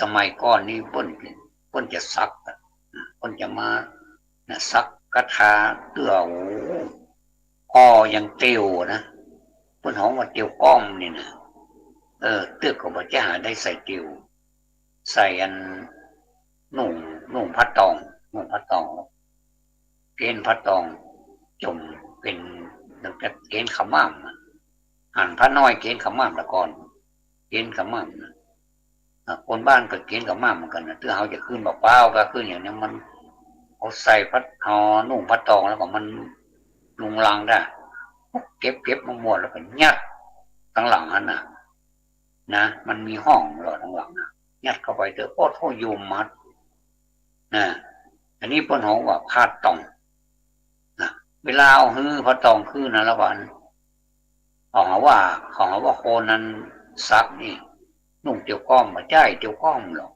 สมัยก่อนนี่เปิ้นจะซักเปิ้นจะมาซักกระทาเตื้อโอ้คอยังเตียวนะเปิ้นหอมว่าเตียวก้อมนี่นะเตื้อก็บ่จะหาได้ใส่เตียวใส่อันนุ่งผ้าตองเกณฑ์ผ้าตองจมเป็นตั้งแต่เกณฑ์ขม่ามหั่นผ้าน้อยเกณฑ์ขม่ามละก่อนเกณฑ์ขม่ามคนบ้านก็เกณฑ์ขม่ามเหมือนกันนะถ้าเขาจะขึ้นบอกเปล่าก็ขึ้นอย่างนี้มันเอาใส่พัดเอานุ่งผ้าตองแล้วก็มันลุงลังได้เก็บมาหมดแล้วก็ยัดทั้งหลังนะมันมีห้องหลอดทั้งหลังนะยัดเข้าไปเถอะโอ้โหโยมมัดนะอันนี้เปิ้นของว่าผ้าตองนะเวลาเอาฮื้อผ้าตองขึ้นนะละวันเขาว่าโคนนั้นซักนี่นุ่งเตียวก้อมมาใจเตียวก้อมหรอก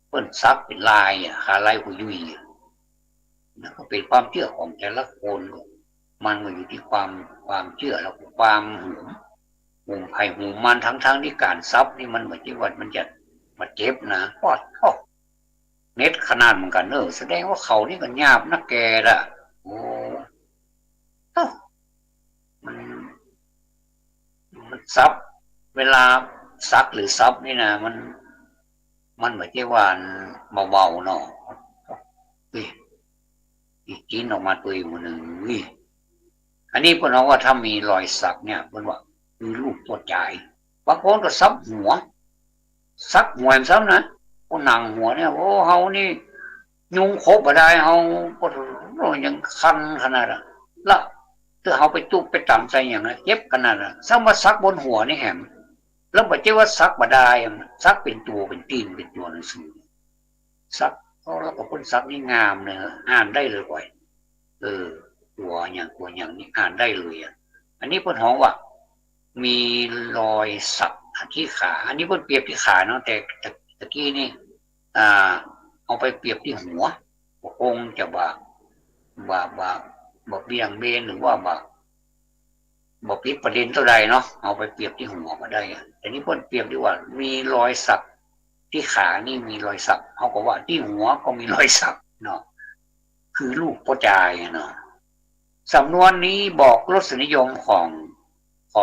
เปิ้นซักเป็นลายขาลายหุยนั่นก็เป็นความเชื่อของแต่ละคนมันก็อยู่ที่ความเชื่อแล้วความหูไผ่หูมันทั้งที่การซับนี่มันเหมือนที่ว่ามันจะมาเจ็บนะปอดเน็ตขนาดเหมือนกันแสดงว่าเขานี่ก็หยาบนักแกละโอ้มันซับเวลาซักหรือซับนี่นะมันเหมือนที่ว่าเบาๆเนาะอีกกินออกมาตัวอีกมือหนึ่งอันนี้เพื่อนบอกว่าถ้ามีรอยสักเนี่ยเพื่อนว่าคือลูกตัวใจบางคนก็ซับหัวซ้ำนะพวกหนังหัวเนี่ยโอ้เฮานี่ยุงคบมาได้เฮาก็ยังคันขนาดละถ้าเฮาไปตุ๊บไปต่ำใจอย่างนั้นเจ็บขนาดละซ้ำมาซักบนหัวนี่แหมแล้วบอกว่าซักมาได้ซักเป็นตัวเป็นตีนเป็นตัวหนังสือซักแล้วก็คนซักนี่งามเลยอ่านได้เลยก่อยตัวอย่างนี้อ่านได้เลยอันนี้เพิ่นฮ้องว่ามีรอยสักที่ขาอันนี้เพิ่นเปรียบที่ขาเนาะแต่ตะกี้นี่เอาไปเปรียบที่หัวคงจะบ่เบี่ยงเบนหรือว่าบ่ปิดประเด็นเท่าใดเนาะเอาไปเปรียบที่หัวมาได้แต่นี้เพิ่นเปรียบดีว่ามีรอยสักที่ขานี่มีรอยสักเขาก็ว่าที่หัวก็มีรอยสักเนาะคือลูกพ่อจายเนาะสำนวนนี้บอกรสนิยมขอ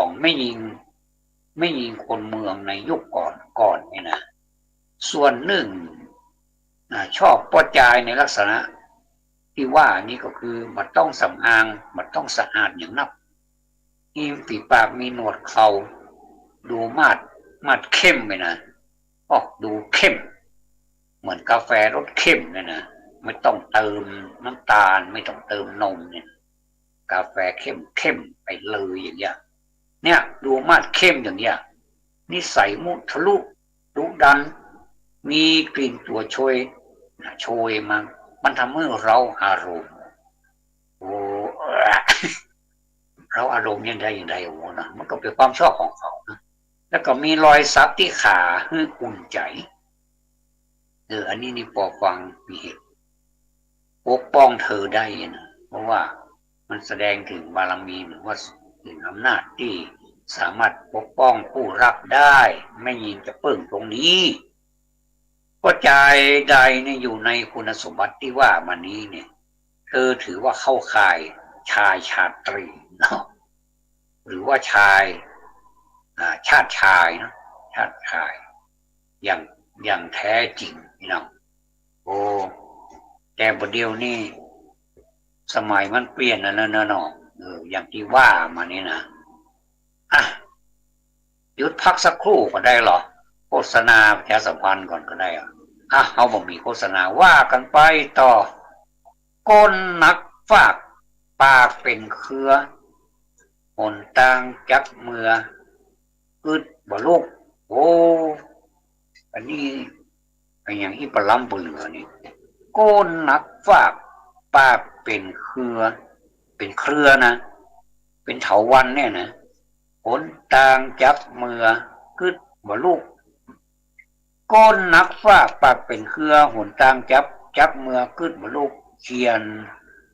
งไม่ยิงคนเมืองในยุคก่อนเนี่ยนะส่วนหนึ่งชอบพ่อจายในลักษณะที่ว่านี่ก็คือมันต้องสำอางมันต้องสะอาดอย่างนับมีฝีปากมีหนวดเขาดูมาดเข้มไปนะดูเข้มเหมือนกาแฟรสเข้มเลยนะไม่ต้องเติมน้ำตาลไม่ต้องเติมนมเนี่ยกาแฟเข้มไปเลยอย่างเงี้ยเนี่ยดูมาดเข้มอย่างเงี้ยนิสัยมุทะลุดุดันมีกลิ่นตัวโชยมันทำให้เราอารมณ์เราอารมณ์ยังไงโอ้นะมันก็เป็นความชอบของเขานะแล้วก็มีรอยสักที่ขาให้อุ่นใจอันนี้นี่พอฟังมีเหตุปกป้องเธอได้นะเพราะว่า มันแสดงถึงบารมีหรือว่าถึงอำนาจที่สามารถปกป้องผู้รับได้ไม่ยิงจะเปิ่งตรงนี้ก็ใจใดเนี่ยอยู่ในคุณสมบัติที่ว่ามานี้เนี่ยเธอถือว่าเข้าข่ายชายชาตรีเนาะหรือว่าชายชาติชายเนาะชาติชายอย่างแท้จริงเนาะโอ้แต่ประเดี๋ยวนี้สมัยมันเปลี่ยนแล้วเนาะอย่างที่ว่ามานี่นะอ่ะหยุดพักสักครู่ก็ได้หรอโฆษณาประชาสัมพันธ์ก่อนก็ได้เอาบ่มีโฆษณาว่ากันไปต่อก้นนักฝากปากเป็นเครือหนตางจักเมือกึดบ่ลูกโอ้อันนี้เป็นอย่างที่ปลำบนเหลือนี่ก้นนักฝากปากเป็นเครือนะเป็นเถาวัลย์เนี่ยนะหนตางจักเมือกึดบ่ลูกก้นนักฝากปากเป็นเครือหนตางจับเมือกึดบ่ลูกเขียน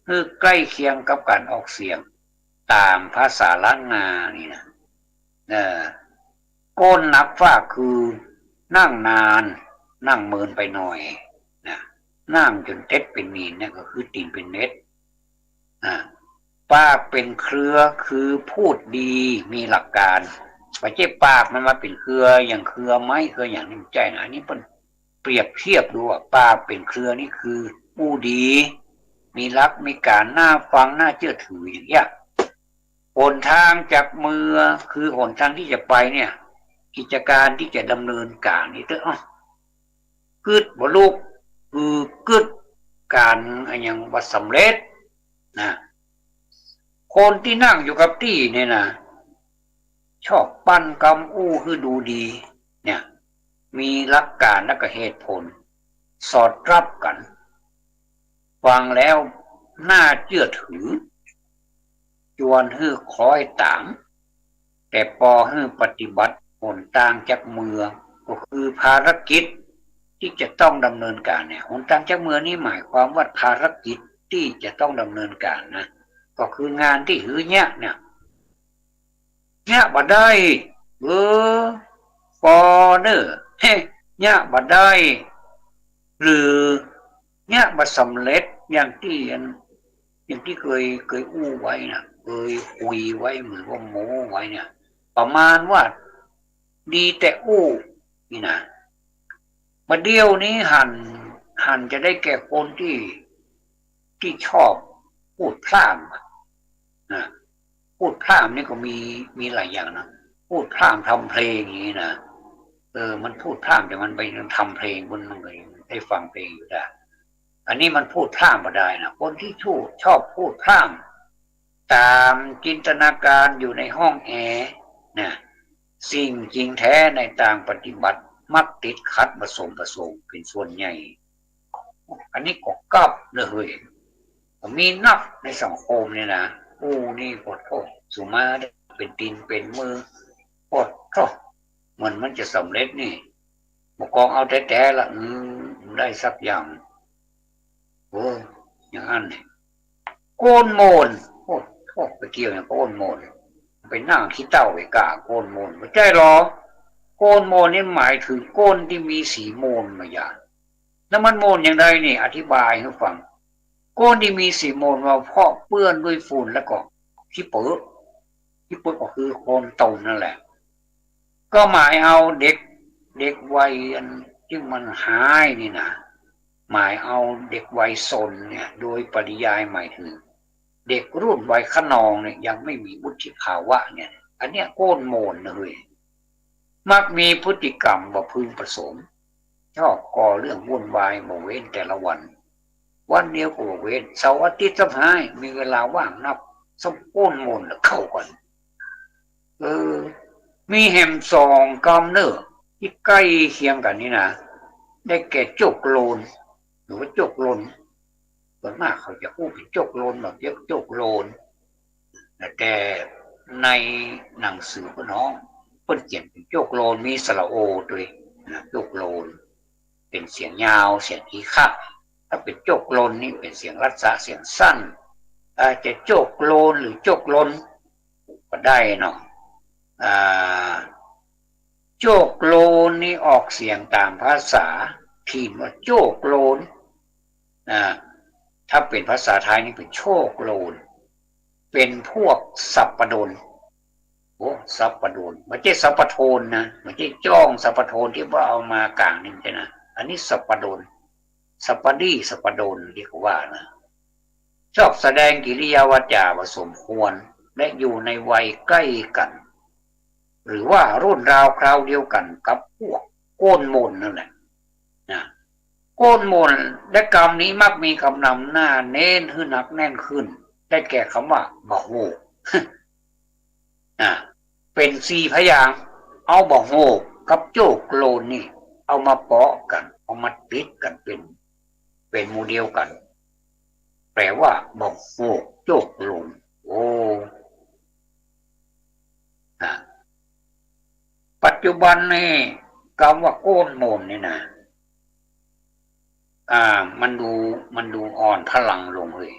คือใกล้เคียงกับการออกเสียงตามภาษาล้านนานี่นะก้นนักฝากคือนั่งนานนั่งเมินไปหน่อยนะนั่งจนเท็ดเป็นมีนเนี่ยก็คือตีนเป็นเม็ดปากเป็นเครือคือพูดดีมีหลักการไม่ใช่ปากมันมาเป็นเครืออย่างเครือไม้เครืออย่างนี้ใจนะนี่เป็นเปรียบเทียบดูว่าปากเป็นเครือนี่คือผู้ดีมีรักมีการน่าฟังน่าเชื่อถืออย่างเงี้ยหนทางจากเมือคือหนทางที่จะไปเนี่ยกิจการที่จะดำเนินการนี่เถอะกึดบ่ลูกคือกึดการอย่างว่าสำเร็จนะคนที่นั่งอยู่กับที่เนี่ยนะชอบปั้นกำอู้คือดูดีเนี่ยมีหลักการและก็เหตุผลสอดรับกันฟังแล้วน่าเชื่อถือจวนฮื้อคล้อยตามแต่พอฮื้อปฏิบัติหนทางจากเมืองก็คือภารกิจที่จะต้องดำเนินการเนี่ยหนทางจากเมืองนี่หมายความว่าภารกิจที่จะต้องดำเนินการนะก็คืองานที่หือเนี่ยบ่ได้ฟอเนอร์เนี่ยบ่ได้หรือเนี่ยบ่สำเร็จอย่างที่เคยอู้ไว้นะเคยคุยไว้เหมือนว่าโม้ไว้เนี่ยประมาณว่าดีแต่อู้นี่นะมาเดียวนี้หันจะได้แก่คนที่ชอบพูดพร่ำนะพูดพร่ำนี่ก็มีหลายอย่างนะพูดพร่ำทำเพลงอย่างนี้นะมันพูดพร่ำแต่มันไปทำเพลงมันเลยได้ฟังเพลงอยู่ได้อันนี้มันพูดพร่ำมาได้นะคนที่ชอบพูดพร่ำตามจินตนาการอยู่ในห้องแอร์นะสิ่งจริงแท้ในต่างปฏิบัติมักติดขัดผสมเป็นส่วนใหญ่อันนี้ก็กลับเลยมีนักในสังคมเนี่ยนะนี่ปวดท้องสุมาเป็นตีนเป็นมือปวดท้องมันจะสำเร็จนี่บกองเอาแต่ละได้สักอย่างอย่างนั้นเนี่ยโกนโมนไปเกี่ยวอย่างโกนโมนไปนั่งขี้เต้าไปกะโกนโมนไม่ใช่หรอโกนโมนนี่หมายถึงโกนที่มีสีโมนมาอย่างแล้วมันโมนอย่างไรนี่อธิบายให้ฟังโกนที่มีสีโมนมาเพราะเปื้อนด้วยฝุ่นแล้วก็ขี้เปื้อก็คือโคนตมนั่นแหละก็หมายเอาเด็กวัยที่มันหายนี่นะหมายเอาเด็กวัยซนเนี่ยโดยปริยายหมายถึงเด็กรุ่นวัยขนองเนี่ยยังไม่มีวุฒิภาวะเนี่ยอันเนี้ยโกนโมนเลยมักมีพฤติกรรมบ่พึงประสงค์ชอบก่อเรื่องวุ่นวายบ่เว้นแต่ละวันเดียวก็บ่เว้นเสาร์อาทิตย์สัปดาห์มีเวลาว่างนับสมโกนโมนแล้วเข้ากันมีแหมสองกำเนิดที่ใกล้เคียงกันนี่นะได้แก่จกโลนหรือว่าจกลนส่วนมากเขาจะพูดเป็นจกโลนแบบเรียกจกโลนแต่ในหนังสือพี่น้องเพิ่นเขียนเป็นจกโลนมีสระโอด้วยนะจกโลนเป็นเสียงยาวเสียงอีค่ะถ้าเป็นจกโลนนี่เป็นเสียงรัศะเสียงสั้น อาจจะโจกโลนหรือโจกลนก็ได้เนาะอ่าโจกโลนนี่ออกเสียงตามภาษาพิมพ์ว่าโจกโลนอ่าถ้าเป็นภาษาไทยนี่เป็นโชคโลนเป็นพวกสัปปดนโอ้สัปปดนไม่ใช่สัปปโทนนะไม่ใช่จ้องสัปปโทนที่ว่าเอามากลางนี่ใช่นะอันนี้สัปปดนสัปปดีสัปปดนที่เขาว่านะชอบแสดงกิริยาวาจาผสมควรและอยู่ในวัยใกล้กันหรือว่ารุ่นราวคราวเดียวกันกับพวกโกนมนนั่นแหละนะโกนมนและกรรมนี้มักมีคำนำหน้าเน้นขึ้นหนักแน่นขึ้นได้แก่คำว่าบ่โหเป็นสี่พยางค์เอาบ่โหกับโจกโลนนี่เอามาเปาะกันเอามาติดกันเป็นหมู่เดียวกันแปลว่าบ่โหโจกโลนโอ้ปัจจุบันนี่คำว่าโกนโมนนี่นะมันดูอ่อนพลังลงเลย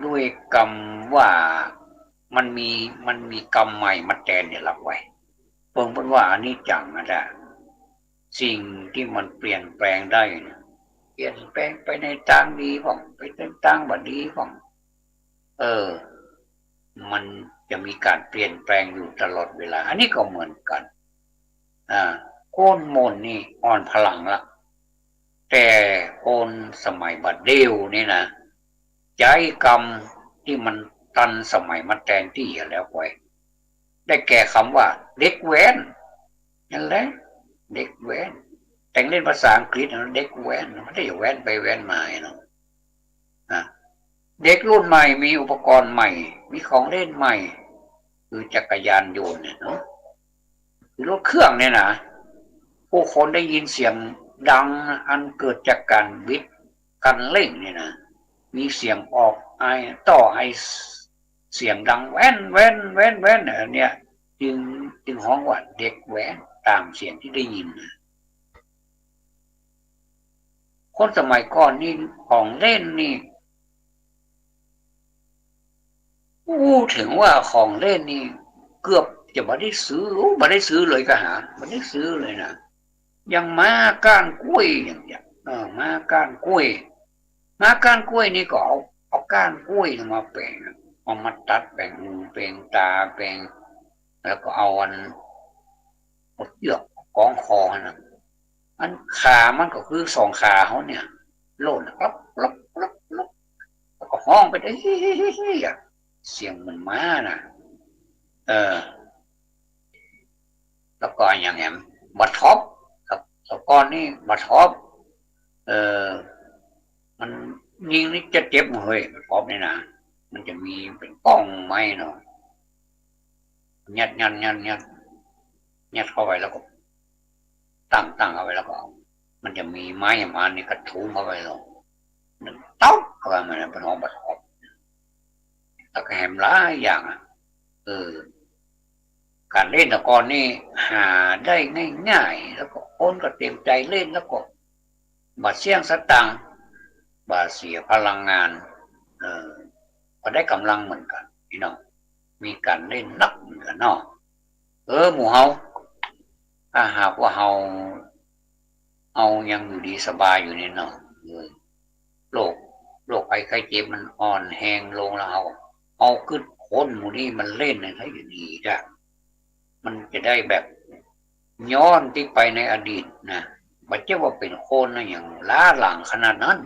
ด้วยกรรมว่ามันมีกรรมใหม่มาแทนเนี่ยรับไว้เพิ่งเป็นว่าอันนี้จังนะจ๊ะสิ่งที่มันเปลี่ยนแปลงได้เนี่ยเปลี่ยนแปลงไปในทางดีบ้างไปในทางบ่ดีบ้างมันจะมีการเปลี่ยนแปลงอยู่ตลอดเวลาอันนี้ก็เหมือนกันโค่นมนนี่อ่อนพลังละแต่คนสมัยบัดเดียวนี่นะใจกรรมที่มันตันสมัยมันแทนที่แล้วไว้ได้แก่คำว่าเด็กแว้นนั่นแหละเด็กแว้นแต่งเล่นภาษาอังกฤษนะเด็กแว้นไม่ได้แว้นไปแว้นมาเนาะเด็กรุ่นใหม่มีอุปกรณ์ใหม่มีของเล่นใหม่คือจักรยานยนต์เนี่ยเนาะคือรถเครื่องเนี่ยนะผู้คนได้ยินเสียงดังอันเกิดจากการบิดกันเร่งเนี่ยนะมีเสียงออกไอต่อไอเสียงดังแว้นแว้นแว้นแว้นเนี่ยจึงฮ้องว่าเด็กแว้นตามเสียงที่ได้ยินคนสมัยก่อนนี่ของเล่นนี่ถึงว่าของเล่นนี่เกือบจะไม่ได้ซื้อเลยก็หาไม่ได้ซื้อเลยนะยังม้าก้านกล้วยอย่างเงี้ยม้าก้านกล้วยนี่ก็เอาก้านกล้วยมาแปลงเอามาตัดแบ่งหูแบ่งตาแบ่งแล้วก็เอาอันหมดเยือกกองคอนะอันขามันก็คือสองขาเขาเนี่ยโล่นรับแล้วก็ห้องไปได้เสียงเหมือนม้านะแล้วก็อย่างเงี้ยบัดท็อปครับตะกอนนี่บัดท็อปมันยิงนี่จะเจ็บเฮ้ยบัดท็อปนี่นะมันจะมีเป็นป้องไม้เนาะยัดเข้าไปแล้วก็ตั้งเอาไว้แล้วก็มันจะมีไม้มานี่กระทุ้งเข้าไปแล้วนึงต๊อกเข้าไปมันเป็นห้องบัดท็อปแล้วก็แหมหลายอย่างการเล่นตะกอนนี่หาได้ง่ายๆแล้วก็คนก็เต็มใจเล่นแล้วก็บาดเสี่ยงสตังค์บาดเสียพลังงานก็ได้กำลังเหมือนกันพี่น้องมีการเล่นนักเหมือนกันเนาะหมู่เฮาถ้าหากว่าเฮายังอยู่ดีสบายอยู่นี่เนาะโรคภัยไข้เจ็บมันอ่อนแรงลงแล้วเอาขึ้นคนหมู่นี้มันเล่นให้อยู่ดีจ้ะมันจะได้แบบย้อนที่ไปในอดีตนะไม่ใช่ว่าเป็นคนนะอย่างล้าหลังขนาดนั้น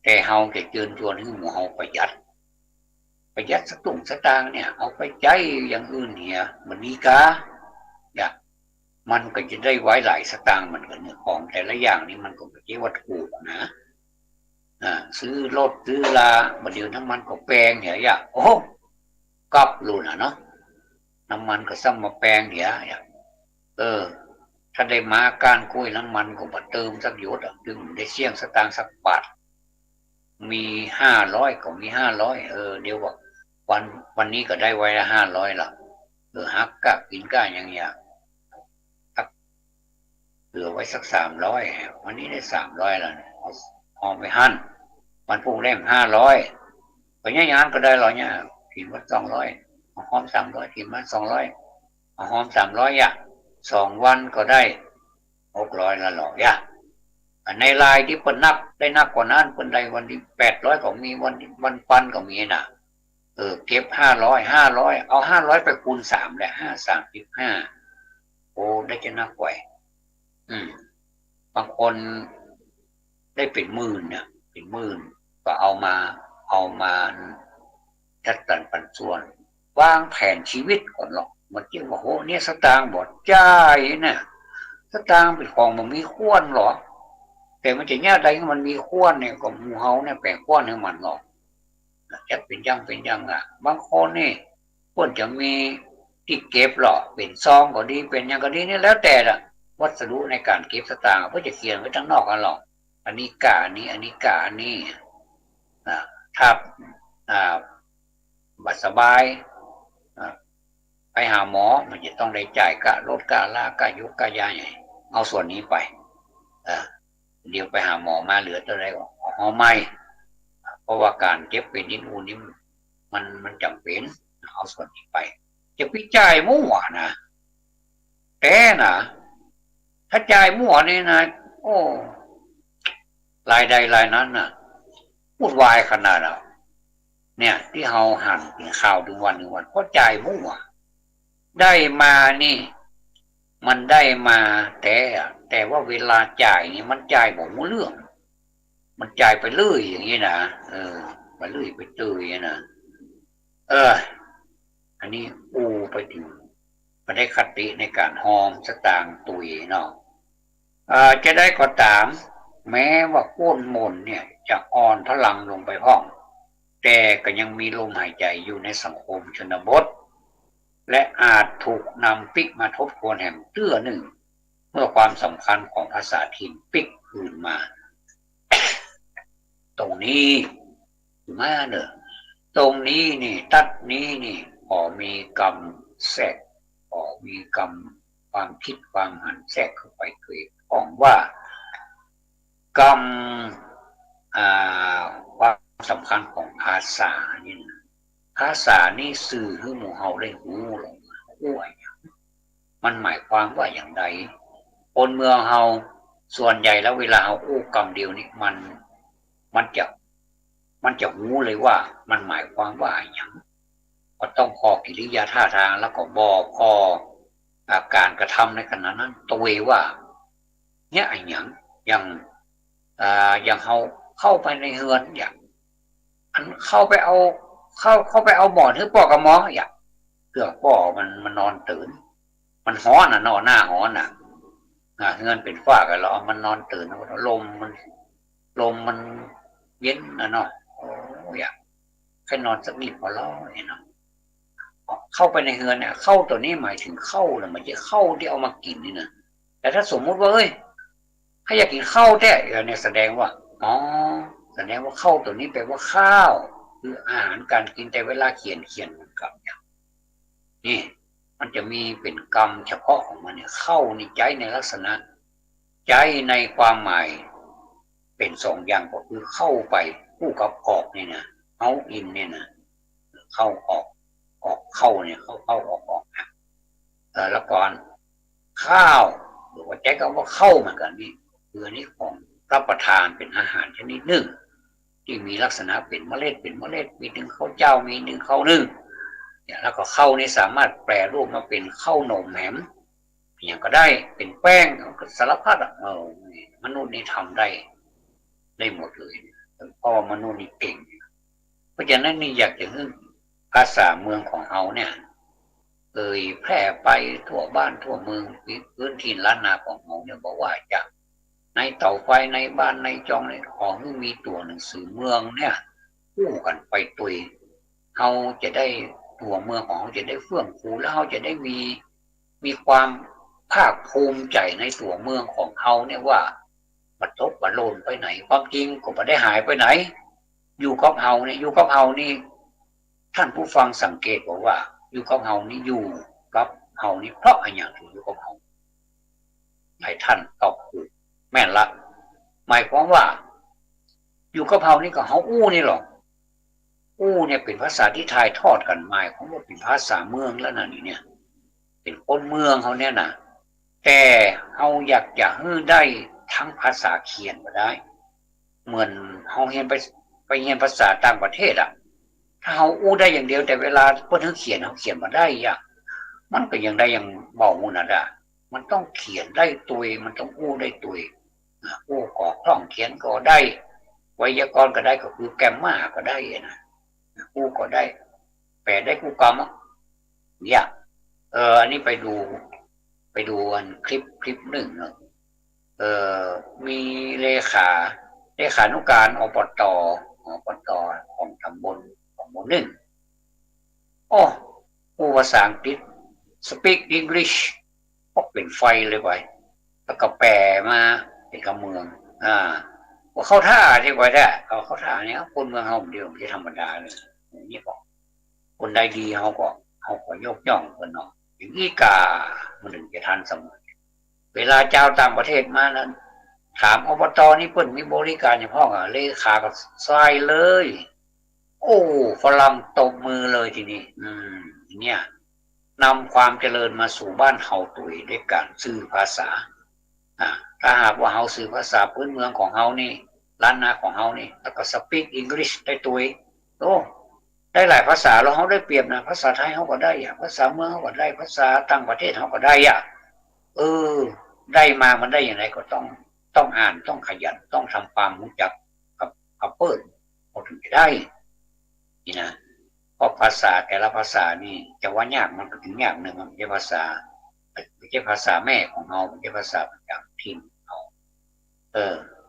แต่เฮาจะเชิญชวนให้หมู่เฮาประหยัดสตุ้งสตางค์เนี่ยเอาไปใจอย่างอื่นเนี่ยมันดีกาอย่างมันก็จะได้ไว้หลายสตางค์เหมือนกันเนี่ยของแต่ละอย่างนี่มันก็ไม่ใช่ว่าถูกนะซื้อรถซื้อลาบัดเดี๋ยวน้ำมันก็แพงเนี่ยอย่างโอ้กลับรู้นะเนาะน้ำมันก็ซ้ำมาแปลงเดี๋ยวถ้าได้มาการกล้วยน้ำมันก็มาเติมสักหยดดึงได้เสี่ยงสตางค์สักบาทมี500ก็มี500เดี๋ยวว่าวันนี้ก็ได้ไว้ละ500ละฮักกะกินก้าอย่างเงี้ยเหลือไว้สัก300วันนี้ได้300แล้วเอาไปหั่น มันพุ่งแรง500ก็ย่างก็ได้หรอเนี่ยถิ่นวัด200หอม300ถิ่นวัด200หอม300อ่ะ2 วันก็ได้600ละหรอยะในลายที่เพิ่นนับได้นับกว่านั้นเพิ่นได้วันที่800ก็มีวันปันก็มีน่ะเก็บ500เอา500ไปคูณ3แหละ5 35โอ้ได้จะนักกว่าบางคนได้เป็นหมื่นเนี่ยเป็นหมื่นก็เอามาจัดสรรปันส่วนวางแผนชีวิตก่อนหรอกมันจึงว่าโหเนี่ยสตางค์บ่จ่ายเนี่ยสตางค์เป็นของมันมีควรหรอแต่มันจะแง่ใดมันมีควรเนี่ยก็หมู่เฮาเนี่ยแปลงควรให้มันหรอกจะเป็นยังอ่ะบางคนนี่ควรจะมีที่เก็บหรอกเป็นซองก็ดีเป็นยังก็ดีนี่แล้วแต่ละวัสดุในการเก็บสตางค์เพื่อจะเขียนไว้ทั้งนอกกันหรอกอันนี้กาอันนี้กาอันนี้ถ้าบัตรสบายไปหาหมอมันจะต้องได้จ่ายกะลดกะลากะยุกกะยาใหญ่เอาส่วนนี้ไปเดี๋ยวไปหาหมอมาเหลือตัวใดก็หอไม่เพราะว่าการเจ็บเป็นนิดนูนนี้มันจำเป็นเอาส่วนนี้ไปจะพิจายมั่วนะแต่นะถ้าจ่ายมั่วนี่นะโอ้รายใดรายนั้นน่ะวุ่นวายขนาดเนี่ยที่เฮาหั่นกินข้าวถึงวันเพราะจ่ายมั่วได้มานี่มันได้มาแต่ว่าเวลาจ่ายนี่มันจ่ายบอกว่าเรื่องมันจ่ายไปเรื่อยอย่างนี้นะไปเรื่อยไปเตยนะอันนี้ไปถึงมาได้คติในการหอมสตางค์ตุยเนาะจะได้ก็ตามแม้ว่าก้นมนเนี่ยจะอ่อนพลังลงไปห้องแต่ก็ยังมีลมหายใจอยู่ในสังคมชนบทและอาจถูกนำปิกมาทบทวนแห่งเตื้อหนึ่งเมื่อความสำคัญของภาษาถิ่นปิกคืนมาตรงนี้มาเนอะตรงนี้นี่ตัดนี้นี่พอมีกรรมแทรกพอมีกรรมความคิดความหันแทรกเข้าไปเกิดของว่ากรรมความสำคัญของภาษานี่ภาษานี่สื่อให้หมู่เฮาได้รู้ลงว่ามันหมายความว่าอย่างไรคนเมืองเฮาส่วนใหญ่แล้วเวลาเฮาอู้กรรมเดียวนี่มันจะรู้เลยว่ามันหมายความว่าอย่างก็ต้องพอกิริยาท่าทางแล้วก็บอกพออาการกระทำในขณะนั้นตัวว่าเนี่ยอย่างเขาเข้าไปในเฮือนอย่างเข้าไปเอาหมอนหรือปอกกระหมออย่างเกือบปอมันนอนตื่นมันฮ้อนนอนหน้าฮ้อนเฮือนเป็นฝ้ากันแล้วมันนอนตื่นลมมันเย็นเนาะอย่างแค่นอนสักนิดพอแล้วเนาะเข้าไปในเฮือนเนี่ยเข้าตัวนี้หมายถึงเข้าแล้วมันจะเข้าที่เอามากินนี่นะแต่ถ้าสมมุติว่าถ้าอยากกินข้าวแท้เนี่ยแสดงว่าข้าวตัวนี้แปลว่าข้าวคืออาหารการกินแต่เวลาเขียนกับนี่มันจะมีเป็นกรรมเฉพาะของมันเนี่ยเข้าในใจในลักษณะใจในความหมายเป็น2 อย่างก็คือเข้าไปคู่กับออกนี่นะเอาอินเนี่ยนะเข้าออกเข้าเนี่ยเข้าออกนะแล้วก่อนข้าวหรือว่าใจก็ว่าเข้าเหมือนกันนี่คืออันนี้ของรับประทานเป็นอาหารชนิดหนึ่งที่มีลักษณะเป็นเมล็ดมีหนึ่งข้าวเจ้ามีหนึ่งข้าวนึ่งเนี่ยแล้วก็ข้าวนี่สามารถแปรรูปมาเป็นข้าวนมแหมอย่างก็ได้เป็นแป้งสารพัดมนุษย์นี่ทำได้หมดเลยเพราะมนุษย์นี่เก่งเพราะฉะนั้นนี่อยากจะให้ภาษาเมืองของเราเนี่ยแพร่ไปทั่วบ้านทั่วเมืองพื้นที่ล้านนาของเราเนี่ยบอกว่าจะในเต่าไฟในบ้านในจองในของมีตัวหนังสือเมืองเนี่ยคู่กันไปตุยเราจะได้ตัวเมืองของเราจะได้เฟื่องฟูแล้วเราจะได้มีความภาคภูมิใจในตัวเมืองของเราเนี่ยว่าบัดตกบัดโลนไปไหนความจริงก็ไม่ได้หายไปไหนอยู่กับเราเนี่ยอยู่กับเรานี่ท่านผู้ฟังสังเกตบอกว่าอยู่กับเรานี่อยู่กับเรานี่เพราะอะไรอย่างถึงอยู่กับเราให้ท่านตอบถูกแม่นละหมายความว่า อยู่กับเฮานี่ก็เฮาอู้นี่หรอกอู้เนี่ยเป็นภาษาที่ถ่ายทอดกันมาของว่าเป็นภาษาเมืองแล้วนะนี่เนี่ยเป็นคนเมืองเขาเนี่ยนะแต่เฮาอยากจะให้ได้ทั้งภาษาเขียนก็ได้เหมือนเฮาเรียนไปเรียนภาษาต่างประเทศอ่ะถ้าเฮาอู้ได้อย่างเดียวแต่เวลาเพิ่นให้เขียนเฮาเขียนมาได้อ่ะมันก็ยังได้ยังเบาน่ะดะมันต้องเขียนได้ตัวมันต้องอู้ได้ตัวอู้ก็คล่องเขียนก็ได้ไวยากรณ์ก็ได้ก็คือแกรมมาก็ได้นะอู้ก็ได้แปลได้คู่กรรมเนี่ยอันนี้ไปดูอันคลิปหนึ่งเนาะมีเลขานุการอบตของตำบลของหมู่หนึ่งโอ้ผู้ภาษาอังกฤษ speak English ก็เป็นไฟเลยไปแล้วก็แปลมาเป็นคำเมืองว่าเข้าท่าที่ไว้ได้เข้าท่าเนี้ยคนเมืองเขาเดียวไม่ธรรมดาเลยนี่บอกคนใดดีเขาก็ยกย่องคนเนาะอย่างนี้กามันถึงจะทันสมัยเวลาเจ้าต่างประเทศมานั้นถามอบตนี่เพิ่นมีบริการเฉพาะเลขาก็ใส่เลยโอ้ฝรั่งตบมือเลยทีนี้เนี่ยนำความเจริญมาสู่บ้านเฮาตุยด้วยการสื่อภาษาถ้าหากว่าเฮาสื่อภาษาพื้นเมืองของเฮานี่ล้านนาของเฮานี่แล้วก็ speak English ได้ตุยโอ้ได้หลายภาษาแล้วเฮาได้เปรียบนะภาษาไทยเฮาก็ได้ภาษาเมืองเฮาก็ได้ภาษาต่างประเทศเฮาก็ได้ได้มามันได้อย่างไรก็ต้องอ่านต้องขยันต้องทำความรู้จักกับเปิ้ลเราถึงจะได้นี่นะเพราะภาษาแต่ละภาษานี่จะว่ายากมันก็ถึงยากหนึ่งมันเป็นภาษาไม่ใช่ภาษาแม่ของเราไม่ใช่ภาษาประจำถิ่นเรา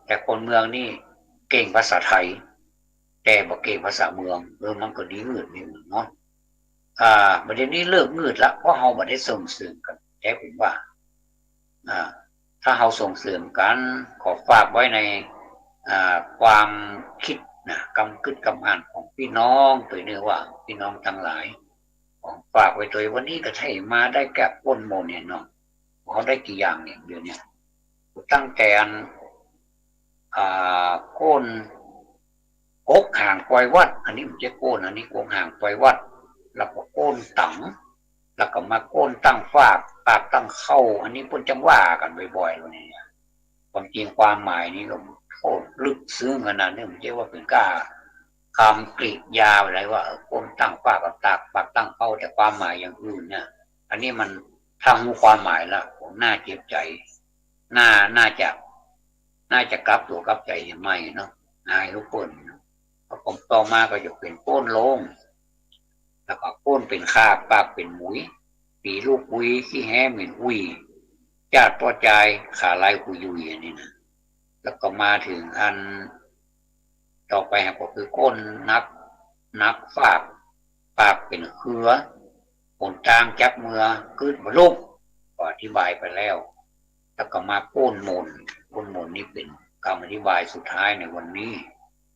แต่คนเมืองนี่เก่งภาษาไทยแต่บ่เก่งภาษาเมืองมันก็ดีมืดนี่เนาะประเด็นนี้เลิกมืดละเพราะเราบ่ได้ส่งเสริมกันแต่ผมว่าถ้าเราส่งเสริมกันขอฝากไว้ในความคิดนะกำกึดกำอ่านของพี่น้องตัวนี้ว่าพี่น้องทั้งหลายของฝากไว้ตัววันนี้ก็ใช่มาได้แก่ป้นโมเนี่ยเนาะเขาได้กี่อย่างเนี่ยเดี๋ยวนี้ตั้งแต่โค่นกกห่างปล่อยวัดอันนี้มันจะโค่นอันนี้กกห่างปล่อยวัดแล้วก็โค่นตังแล้วก็มาโค่นตั้งฝากปากตั้งเข้าอันนี้พ้นจังว่ากันบ่อยๆเลยเนี่ยความจริงความหมายนี้ก็โคตรลึกซึ้งขนาดนี้มันเรียกว่าเป็นก้าคำกริยาอะไรว่าคนตั้งปากกับตากปากตั้งเป้าแต่ความหมายอย่างอื่นเนี่ยอันนี้มันทำรู้ความหมายแล้วผมน่าเจ็บใจน่าจะกลับตัวกลับใจยังไม่เนาะนายทุกคนผมต่อมาก็จะเป็นโป้นลงแล้วก็โป้นเป็นคาบปากเป็นหมุยปีลูกอุยขี้แห้เหม็นอุยญาติตัวใจขาลายคุยยุยนี่นะแล้วก็มาถึงอันต่อไปก็คือก้นนักฝากปากเป็นเครือผลตางจับเมือขึ้นมาลุกก็อธิบายไปแล้วแล้วก็มาโป้นมนนี่เป็นคำอธิบายสุดท้ายในวันนี้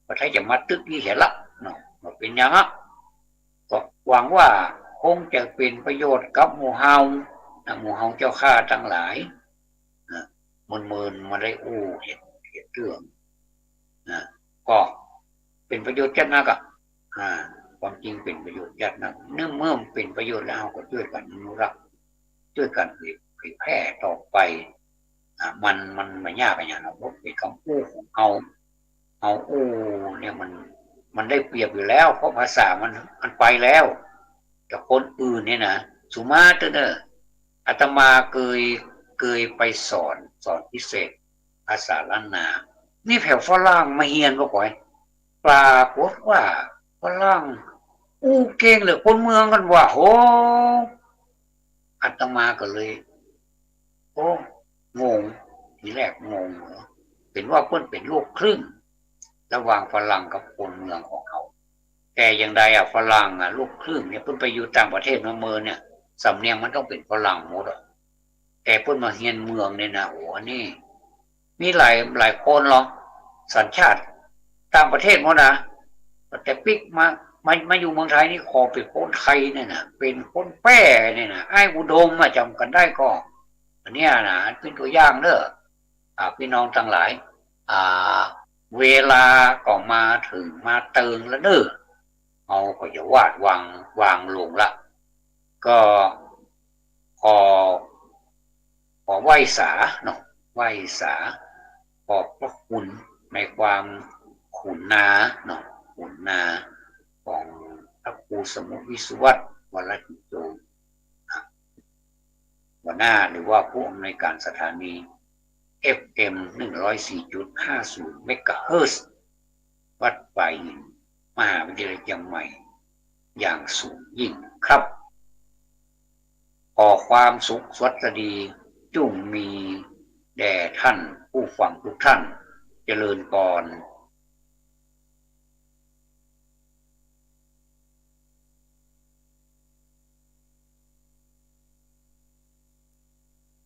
ก็ถ้าจะมาตึกนี่เห็นละเนาะเป็นอย่างนั้นก็หวังว่าคงจะเป็นประโยชน์กับหมู่เฮาเจ้าข้าทั้งหลายมืนมาได้เห็นเรื่องก็เป็นประโยชน์จัดนักความจริงเป็นประโยชน์จัดนักเมื่อเป็นประโยชน์แล้วก็ช่วยกันอนุรักษ์ช่วยกันเผยแพร่ต่อไปมันไม่ยากอะไรอย่างนั้นเป็นคำพูดของเอาเนี่ยมันได้เปรียบอยู่แล้วเพราะภาษามันไปแล้วแต่คนอื่นเนี่ยนะสุมาเตอร์อาตมาเคยไปสอนพิเศษภาษาล้านนานี่แผ่วฝรั่งมาเฮียนก็ก่อยปรากฏว่าฝรั่งเก่งเลยคนเมืองกันว่าโอ้อาตมาก็เลยงงทีแรกงงเป็นว่าเพิ่นเป็นลูกครึ่งระหว่างฝรั่งกับคนเมืองของเขาแต่อย่างใดฝรั่งลูกครึ่งเนี่ยเพิ่นไปอยู่ต่างประเทศมาเมืองเนี่ยสำเนียงมันต้องเป็นฝรั่งหมดแต่เพิ่นมาเฮียนเมืองเนี่ยนะโอ้นี่มีหลายคนหรอสัญชาติต่างประเทศหมดนะแต่ปิ๊กมาอยู่เมืองไทยนี่ขอเป็นคนไทยเนี่ยนะเป็นคนแป้เนี่ยนะไอ้อุดมจำกันได้ก็อันนี้นะเป็นตัวอย่างเด้อพี่น้องทั้งหลาย เวลาก็มาถึงมาเติงแล้วเด้อเอาก็จะวาดวางลงละก็พอไหว้สาเนาะไหว้สาขอบพระคุณในความขุนนาเนาะขุนนาของพระครูสมุทรวิสุวัตรวรจิโตหัวหน้าหรือว่าผู้อำนวยการสถานี FM 104.50 เมกะเฮิรตซ์วัดป่าหินมหาวิทยาลัยเชียงใหม่อย่างสูงยิ่งครับขอความสุขสวัสดีจงมีแด่ท่านผู้ฟังทุกท่านเจริญพร